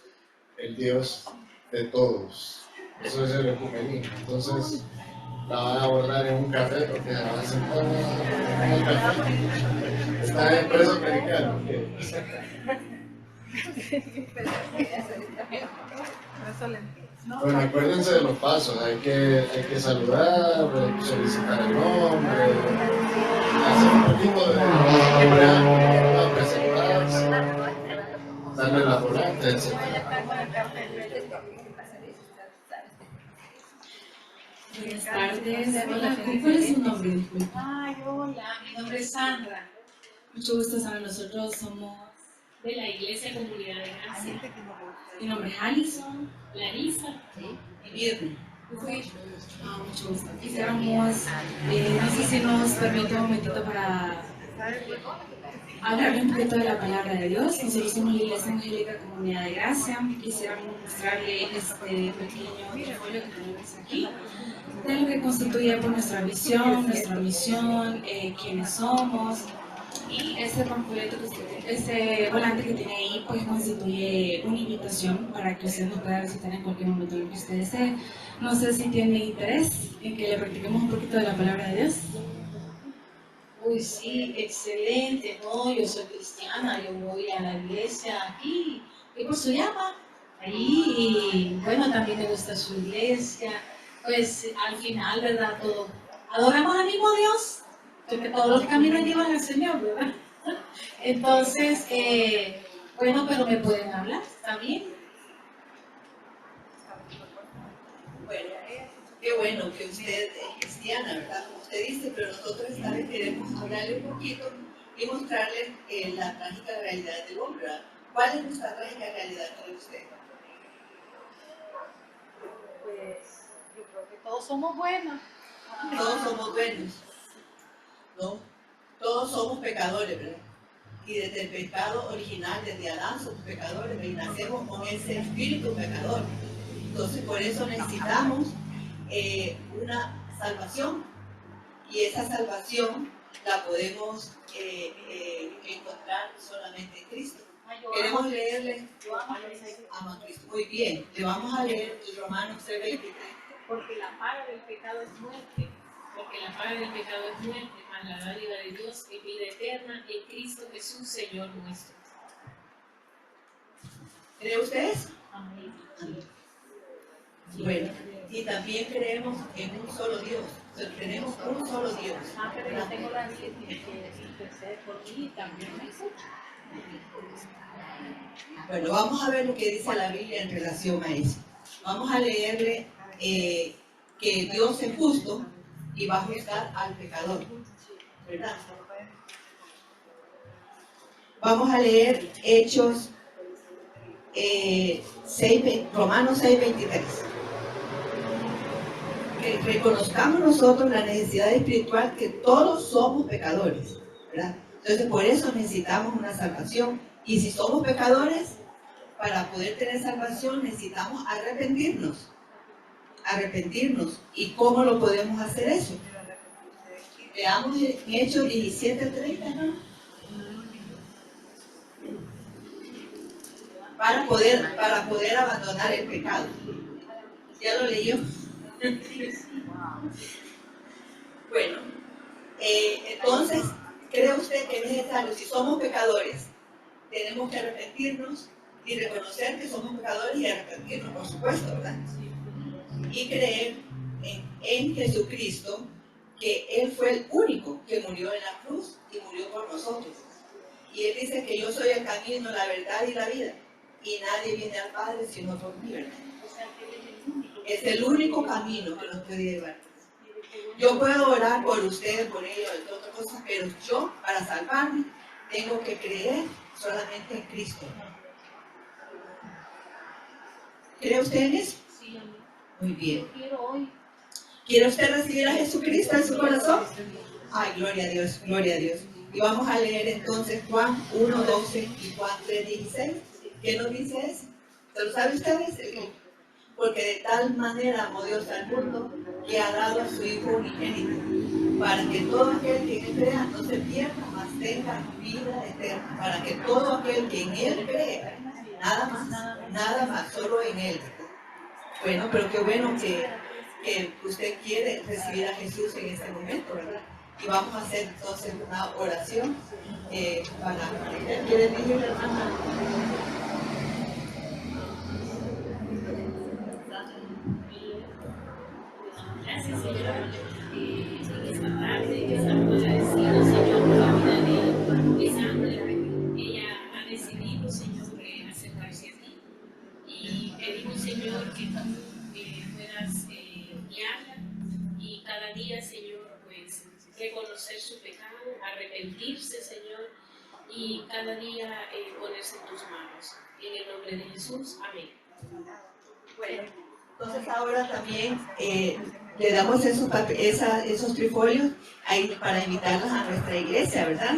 el Dios de todos. Eso es el ecumenismo. Entonces la van a abordar en un café porque la van a sentar en el café. Está en preso americano. Bueno, acuérdense de los pasos, hay que saludar, solicitar el nombre, hacer un poquito de presentarse, darle la volante, etc. Buenas tardes. Hola, ¿cuál es su nombre? Disculpe. Ay, hola, mi nombre es Sandra. Mucho gusto, Sandra. Nosotros somos de la Iglesia Comunidad de Gracia. Mi nombre es Alison, Larisa y Mirna. Mucho gusto. Quisiéramos, no sé si nos permite un momentito para hablar un poquito de la palabra de Dios. Nosotros somos la Iglesia Evangélica Comunidad de Gracia. Quisiéramos mostrarle este pequeño folio que tenemos aquí, de lo que constituye por nuestra visión, nuestra misión, quiénes somos. Y ese panfleto, ese volante que tiene ahí, pues constituye una invitación para que usted nos pueda visitar en cualquier momento en que usted desee. No sé si tiene interés en que le practiquemos un poquito de la palabra de Dios. Uy, sí, excelente, no, yo soy cristiana, yo voy a la iglesia aquí, y por su llama, ahí, y bueno, también me gusta su iglesia, pues al final, ¿verdad? Todo, adoramos al mismo Dios, porque todos los caminos llevan al Señor, ¿verdad? Entonces, bueno, pero me pueden hablar, ¿está bien? Bueno, qué bueno que usted es cristiana, ¿verdad? Como usted dice, pero nosotros esta vez queremos hablarle un poquito y mostrarle la trágica realidad del hombre, ¿verdad? ¿Cuál es nuestra trágica realidad para usted? Pues yo creo que todos somos buenos. Todos somos buenos, ¿no? Todos somos pecadores, ¿verdad? Y desde el pecado original, desde Adán, somos pecadores, ¿verdad? Y nacemos con ese espíritu pecador. Entonces, por eso necesitamos una salvación. Y esa salvación la podemos encontrar solamente en Cristo. Queremos leerle, amo a Cristo. Muy bien, le vamos a leer Romanos 3:23. Porque la paga del pecado es muerte. Porque la paga del pecado es muerte, mas la dádiva de Dios es vida eterna en Cristo Jesús, Señor nuestro. ¿Cree usted eso? Amén. Bueno, y también creemos en un solo Dios. O sea, tenemos un solo Dios. Pero yo tengo la Biblia que intercede por mí y también me escucha. Bueno, vamos a ver lo que dice la Biblia en relación a eso. Vamos a leerle que Dios es justo y va a juzgar al pecador, ¿verdad? Vamos a leer Hechos Romanos 6:23. Que reconozcamos nosotros la necesidad espiritual, que todos somos pecadores, ¿verdad? Entonces por eso necesitamos una salvación, y si somos pecadores, para poder tener salvación necesitamos arrepentirnos. ¿Y cómo lo podemos hacer eso? Veamos en Hechos 17:30, ¿no? Para poder abandonar el pecado. ¿Ya lo leyó? Bueno, entonces, ¿cree usted que es necesario, si somos pecadores, tenemos que arrepentirnos y reconocer que somos pecadores y arrepentirnos, por supuesto, ¿verdad? Y creer en Jesucristo, que Él fue el único que murió en la cruz y murió por nosotros. Y Él dice que yo soy el camino, la verdad y la vida, y nadie viene al Padre sino por mí, ¿verdad? Es el único camino que nos puede llevar. Yo puedo orar por ustedes, por ellos, de otras cosas, pero yo, para salvarme, tengo que creer solamente en Cristo. ¿Cree usted en eso? Sí, amén. Muy bien. Quiero hoy. ¿Quiere usted recibir a Jesucristo en su corazón? Ay, gloria a Dios, gloria a Dios. Y vamos a leer entonces Juan 1:12 y Juan 3:16. ¿Qué nos dice eso? ¿Se lo saben ustedes? Porque de tal manera amó Dios al mundo que ha dado a su Hijo unigénito, para que todo aquel que en él crea no se pierda, mas tenga vida eterna. Para que todo aquel que en él crea, nada más, solo en él. Bueno, pero qué bueno que usted quiere recibir a Jesús en este momento, ¿verdad? Y vamos a hacer entonces una oración para... ¿Quiere decir, hermana? Gracias, Señor, en esta tarde que estamos agradecidos, Señor, por la vida de Sandra. Ella ha decidido, Señor, acercarse a ti. Y pedimos, Señor, que tú puedas guiarla y cada día, Señor, pues reconocer su pecado, arrepentirse, Señor, y cada día ponerse en tus manos. En el nombre de Jesús, amén. Bueno, entonces ahora también le damos esos trifolios ahí para invitarlas a nuestra iglesia, ¿verdad?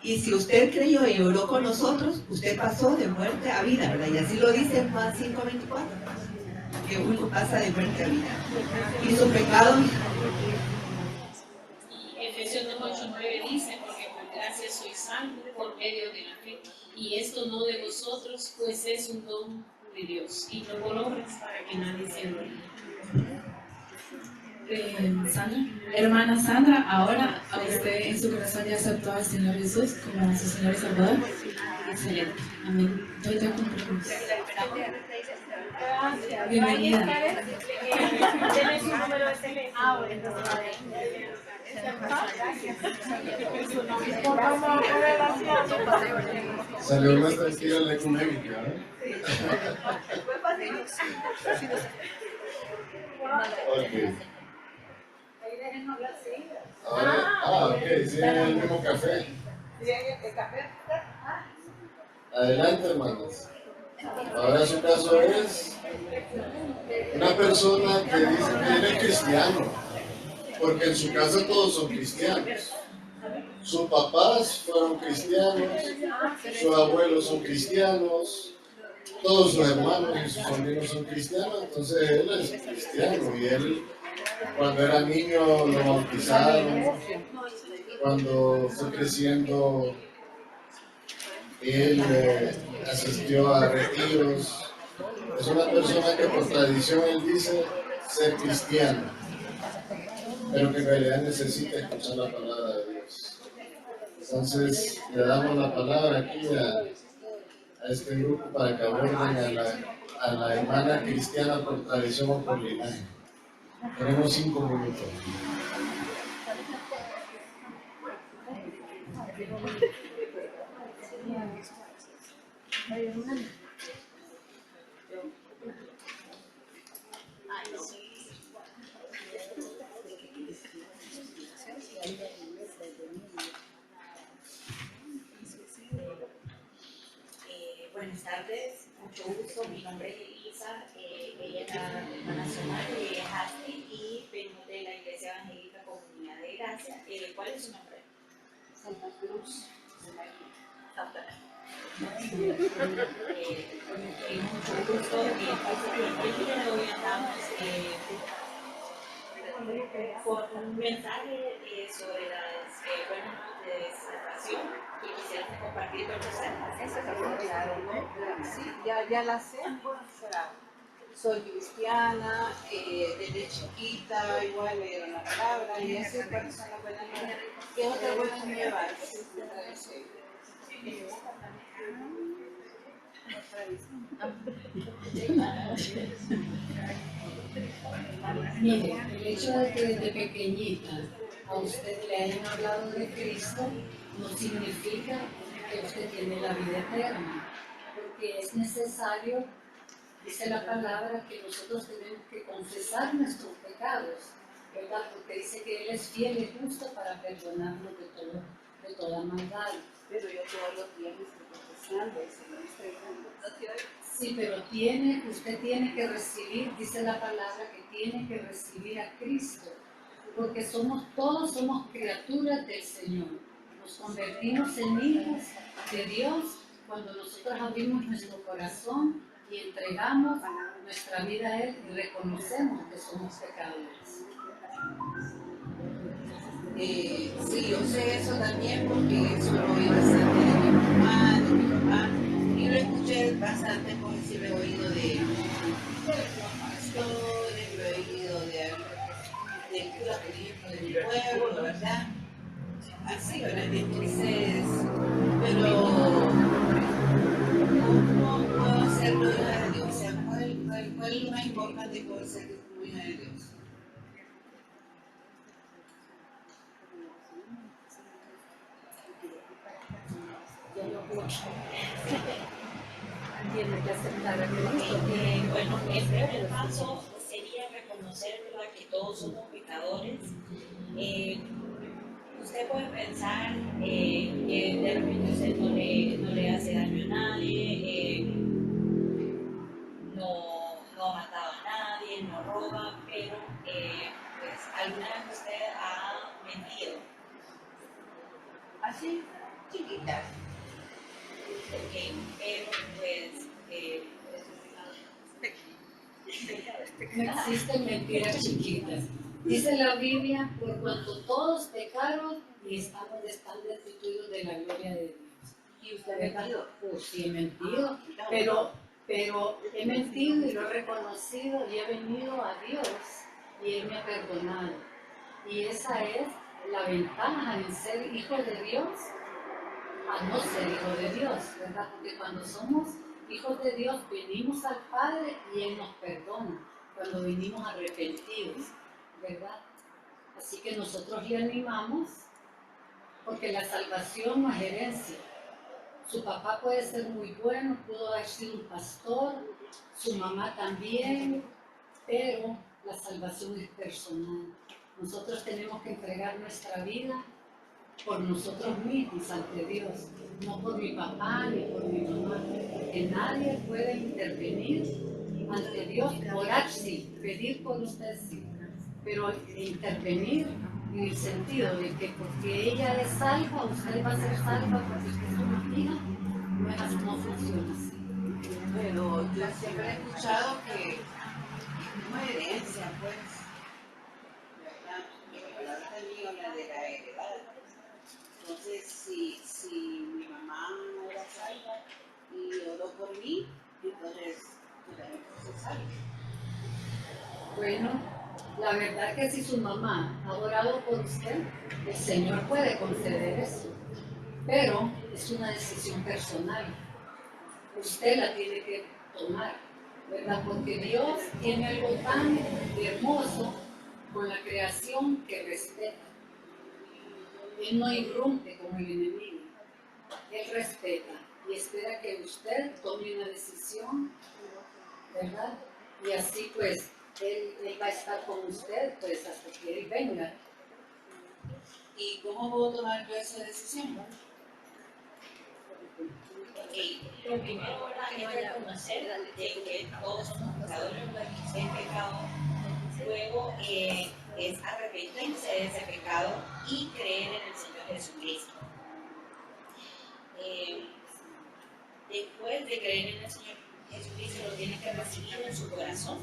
Y si usted creyó y oró con nosotros, usted pasó de muerte a vida, ¿verdad? Y así lo dice en Juan 5:24, que uno pasa de muerte a vida. Y su pecado... Y Efesios 2:8-9 dice, porque por gracia sois salvos por medio de la fe, y esto no de vosotros, pues es un don de Dios, y no por obras para que nadie se gloríe. Sandra, hermana Sandra, ahora a usted en su corazón ya aceptó al Señor Jesús como su Señor y Salvador. Excelente. Amén. Yo ya cumplimos. Bienvenida. Tiene su número de teléfono. Salió más tranquila la ecuménica, ¿eh? Ok. Ahora, ok, sí, en el mismo café. Adelante, hermanos. Ahora su caso es una persona que dice que él es cristiano, porque en su casa todos son cristianos. Sus papás fueron cristianos, sus abuelos son cristianos, todos sus hermanos y sus sobrinos son cristianos, entonces él es cristiano y él cuando era niño lo bautizaron, cuando fue creciendo él asistió a retiros. Es una persona que por tradición él dice ser cristiano, pero que en realidad necesita escuchar la palabra de Dios. Entonces le damos la palabra aquí a este grupo para que aborden a la hermana cristiana por tradición o por linaje. Tenemos 5 minutos. Buenas tardes, mucho gusto. Mi nombre es Elisa, ella es la hermana Somar, ella es Asti y venimos de la Iglesia Evangélica Comunidad de Gracia. ¿Cuál es su nombre? Santa Cruz. Santa Cruz. Mucho gusto. El día de hoy andamos con un mensaje sobre las buenas nuevas de salvación y quisiéramos compartir con ustedes. Sí, ya la sé. Soy cristiana, desde chiquita igual leo la palabra y así cuáles son las buenas nuevas. ¿Qué otras buenas nuevas? Mire, el hecho de que desde pequeñita a usted le hayan hablado de Cristo no significa que usted tiene la vida eterna, porque es necesario, dice la palabra, que nosotros tenemos que confesar nuestros pecados, ¿verdad? Porque dice que Él es fiel y justo para perdonarnos de toda maldad. Pero yo todos los días me estoy confesando, el Señor está diciendo. Sí, pero usted tiene que recibir, dice la palabra, que tiene que recibir a Cristo, porque todos somos criaturas del Señor. Nos convertimos en hijos de Dios cuando nosotros abrimos nuestro corazón y entregamos nuestra vida a Él y reconocemos que somos pecadores. Sí, yo sé eso también porque eso lo oí bastante de mi papá, y lo escuché bastante, por decir, lo he oído de los pastores, lo he oído de los políticos de mi pueblo, ¿verdad? Así, ¿verdad? Entonces, pero ¿cómo puedo ser hija de Dios? O sea, ¿cuál es lo más importante que puedo ser como hija de Dios? Tiene que aceptar a Cristo. Bueno, el primer paso sería reconocer, ¿verdad?, que todos somos pecadores. Usted puede pensar que de repente usted no le hace daño a nadie, no ha matado a nadie, no roba, pero pues alguna vez usted ha mentido. Así, chiquita. Ok, pero pues No existen mentiras chiquitas. Dice la Biblia, por cuanto todos pecaron y están destituidos de la gloria de Dios. ¿Y usted ha mentido? Pues sí, he mentido, pero he mentido y lo he reconocido y he venido a Dios y Él me ha perdonado. Y esa es la ventaja en ser hijo de Dios a no ser hijo de Dios, ¿verdad? Porque cuando somos hijos de Dios venimos al Padre y Él nos perdona, cuando venimos arrepentidos, ¿verdad? Así que nosotros le animamos, porque la salvación no es herencia. Su papá puede ser muy bueno, pudo haber sido un pastor, su mamá también, pero la salvación es personal. Nosotros tenemos que entregar nuestra vida por nosotros mismos ante Dios, no por mi papá ni por mi mamá, porque nadie puede intervenir ante Dios. Orar sí, pedir por usted sí, pero intervenir en el sentido de que porque ella es salva, usted va a ser salva porque usted es una hija, no funciona así. Pero yo siempre he escuchado que no es herencia, pues, ¿verdad? La palabra también habla de la heredad. Entonces, si mi mamá no era salva y oró por mí, entonces yo también puedo ser salva. Bueno, la verdad que si su mamá ha orado por usted, el Señor puede conceder eso, pero es una decisión personal. Usted la tiene que tomar, ¿verdad? Porque Dios tiene algo tan hermoso con la creación que respeta. Él no irrumpe como el enemigo, Él respeta y espera que usted tome una decisión, ¿verdad? Y así pues, Él va a estar con usted pues hasta que Él venga. ¿Y cómo puedo tomar yo esa decisión? Lo primero, ¿verdad?, es reconocer de que todos somos pecadores, que es pecado. Luego es arrepentirse de ese pecado y creer en el Señor Jesucristo. Después de creer en el Señor Jesucristo, lo tiene que recibir en su corazón.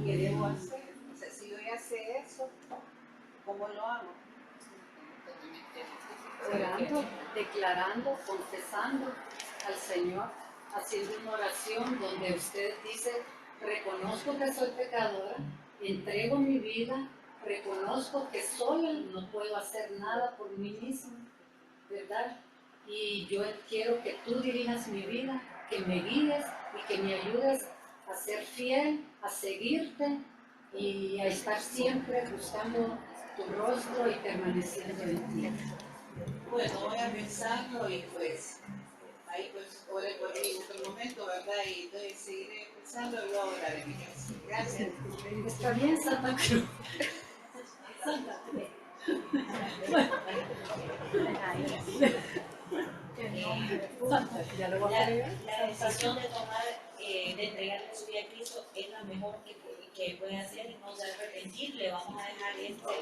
¿Qué debo hacer? O sea, si yo ya sé eso, ¿cómo lo hago? Orando, declarando, confesando al Señor, haciendo una oración donde usted dice, reconozco que soy pecadora, entrego mi vida, reconozco que sola no puedo hacer nada por mí misma, ¿verdad? Y yo quiero que tú dirijas mi vida, que me guíes y que me ayudes a ser fiel, a seguirte y a estar siempre buscando tu rostro y permaneciendo en ti. Bueno, voy a pensarlo y pues, ahí pues ore por mí en otro momento, ¿verdad? Y entonces seguiré pensando y luego oraré en mi casa. Gracias. Está bien, Santa Cruz. Santa Cruz. La decisión de tomar, de entregarle su vida a Cristo es la mejor que puede hacer y no se arrepentir. Le vamos a dejar estos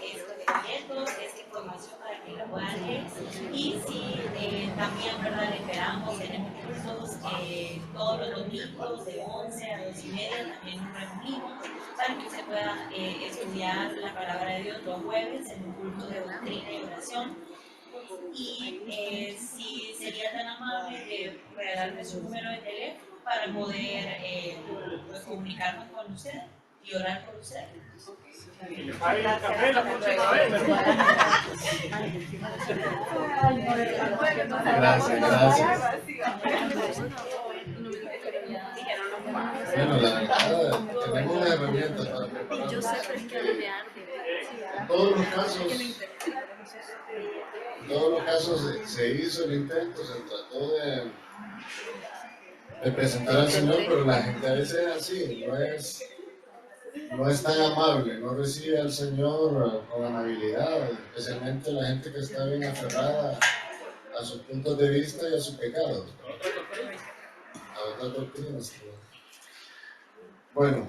folletos, esta información para que la puedan leer. Y si también, ¿verdad? Le esperamos, tenemos cursos todos los domingos de 11 a 2 y media, también nos reunimos para que usted pueda estudiar la palabra de Dios los jueves en un culto de doctrina y oración. Y si sería tan amable de regalarme su número de teléfono para poder pues, comunicarnos con usted y orar por usted. Gracias. Bueno, la verdad, tenemos una herramienta para preparar. En todos los casos se hizo el intento, se trató de presentar al Señor, pero la gente a veces es así, no es tan amable, no recibe al Señor con amabilidad, especialmente la gente que está bien aferrada a sus puntos de vista y a sus pecados, a otras doctrinas. Bueno,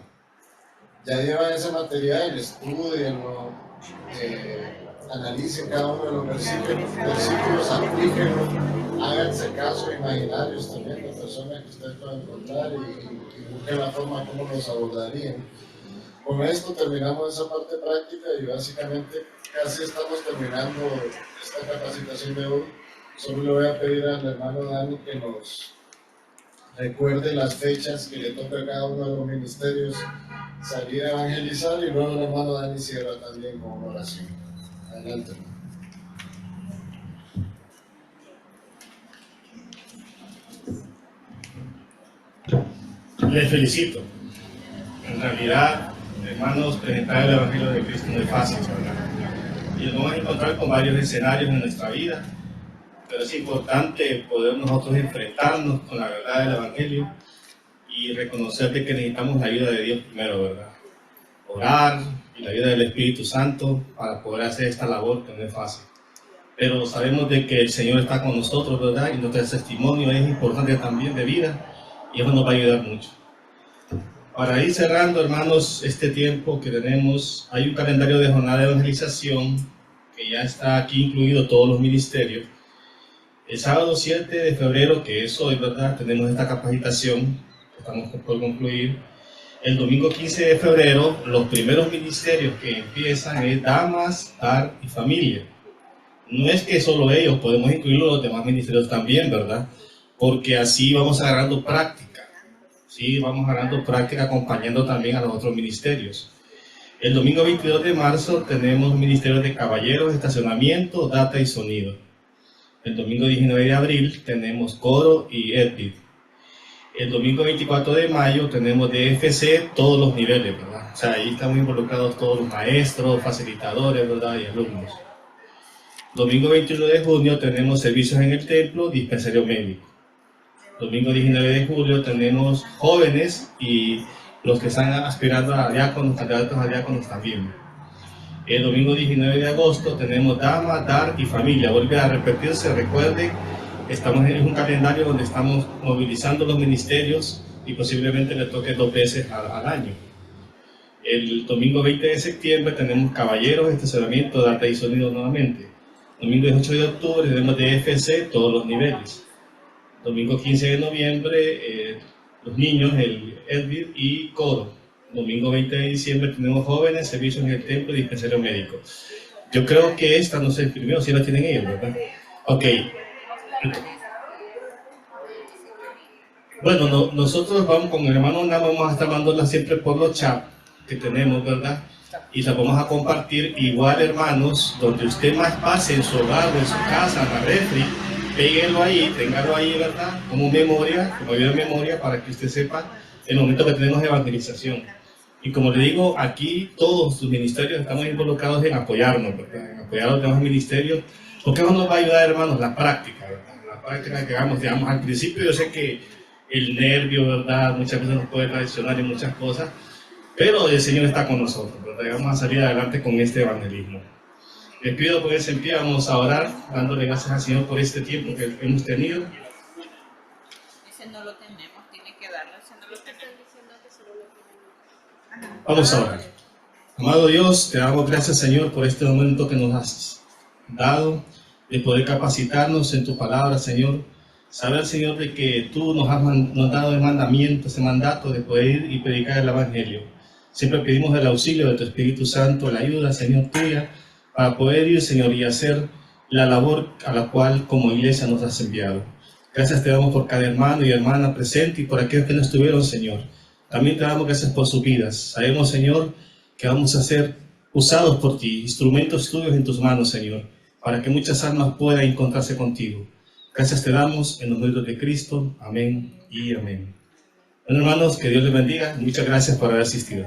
ya llevan ese material, estudienlo, analicen cada uno de los versículos, aplíquenlo, háganse casos imaginarios también de personas que ustedes puedan encontrar y busquen la forma como los abordarían. Con esto terminamos esa parte práctica y básicamente casi estamos terminando esta capacitación de hoy. Solo le voy a pedir al hermano Dani que nos recuerde las fechas que le toca a cada uno de los ministerios salir a evangelizar y luego el hermano Dani cierra también con una oración. Adelante. Les felicito. En realidad, hermanos, presentar el Evangelio de Cristo no es fácil, ¿verdad? Y nos vamos a encontrar con varios escenarios en nuestra vida, pero es importante poder nosotros enfrentarnos con la verdad del Evangelio y reconocer de que necesitamos la ayuda de Dios primero, ¿verdad? Orar y la ayuda del Espíritu Santo para poder hacer esta labor que no es fácil. Pero sabemos de que el Señor está con nosotros, ¿verdad? Y nuestro testimonio es importante también de vida y eso nos va a ayudar mucho. Para ir cerrando, hermanos, este tiempo que tenemos, hay un calendario de jornada de evangelización que ya está aquí incluido todos los ministerios. El sábado 7 de febrero, que es hoy, ¿verdad? Tenemos esta capacitación, estamos por concluir. El domingo 15 de febrero, los primeros ministerios que empiezan es damas, dar y familia. No es que solo ellos, podemos incluir los demás ministerios también, ¿verdad? Porque así vamos agarrando práctica. Sí, vamos agarrando práctica acompañando también a los otros ministerios. El domingo 22 de marzo tenemos ministerios de caballeros, estacionamiento, data y sonido. El domingo 19 de abril tenemos coro y EDIT. El domingo 24 de mayo tenemos DFC, todos los niveles, ¿verdad? O sea, ahí estamos involucrados todos los maestros, facilitadores, ¿verdad? Y alumnos. Domingo 21 de junio tenemos servicios en el templo, dispensario médico. Domingo 19 de julio tenemos jóvenes y los que están aspirando a diáconos, candidatos a diáconos también. El domingo 19 de agosto tenemos dama, dar y familia. Vuelve a repetirse, recuerden, estamos en un calendario donde estamos movilizando los ministerios y posiblemente le toque 2 veces al año. El domingo 20 de septiembre tenemos caballeros, estacionamiento, data y sonido nuevamente. Domingo 18 de octubre tenemos DFC, todos los niveles. Domingo 15 de noviembre, los niños, el EDVID y coro. Domingo 20 de diciembre tenemos jóvenes, servicios en el templo y dispensario médico. Yo creo que esta no se imprimió, si la tienen ellos, ¿verdad? Ok. Bueno, nosotros vamos con el hermano Ona, vamos a estar mandándolas siempre por los chats que tenemos, ¿verdad? Y las vamos a compartir igual, hermanos, donde usted más pase en su hogar o en su casa, en la refri, péguenlo ahí, téngalo ahí, ¿verdad? Como memoria, como ayuda de memoria, para que usted sepa el momento que tenemos de evangelización. Y como le digo, aquí todos los ministerios estamos involucrados en apoyarnos, ¿verdad? En apoyar a los demás ministerios, porque eso nos va a ayudar, hermanos, la práctica, ¿verdad? La práctica que hagamos, digamos, al principio yo sé que el nervio, ¿verdad? Muchas veces nos puede traicionar en muchas cosas, pero el Señor está con nosotros, ¿verdad? Y vamos a salir adelante con este evangelismo. Les pido ponerse en pie, vamos a orar, dándole gracias al Señor por este tiempo que hemos tenido. Ese no lo tenemos, tiene que darlo, ese no lo tenemos. Vamos a orar. Amado Dios, te damos gracias, Señor, por este momento que nos has dado, de poder capacitarnos en tu palabra, Señor. Saber, Señor, de que tú nos has dado el mandamiento, ese mandato de poder ir y predicar el Evangelio. Siempre pedimos el auxilio de tu Espíritu Santo, la ayuda, Señor, tuya, para poder ir, Señor, y hacer la labor a la cual como iglesia nos has enviado. Gracias te damos por cada hermano y hermana presente y por aquellos que no estuvieron, Señor. También te damos gracias por sus vidas. Sabemos, Señor, que vamos a ser usados por ti, instrumentos tuyos en tus manos, Señor, para que muchas almas puedan encontrarse contigo. Gracias te damos en los méritos de Cristo. Amén y amén. Bueno, hermanos, que Dios les bendiga. Muchas gracias por haber asistido.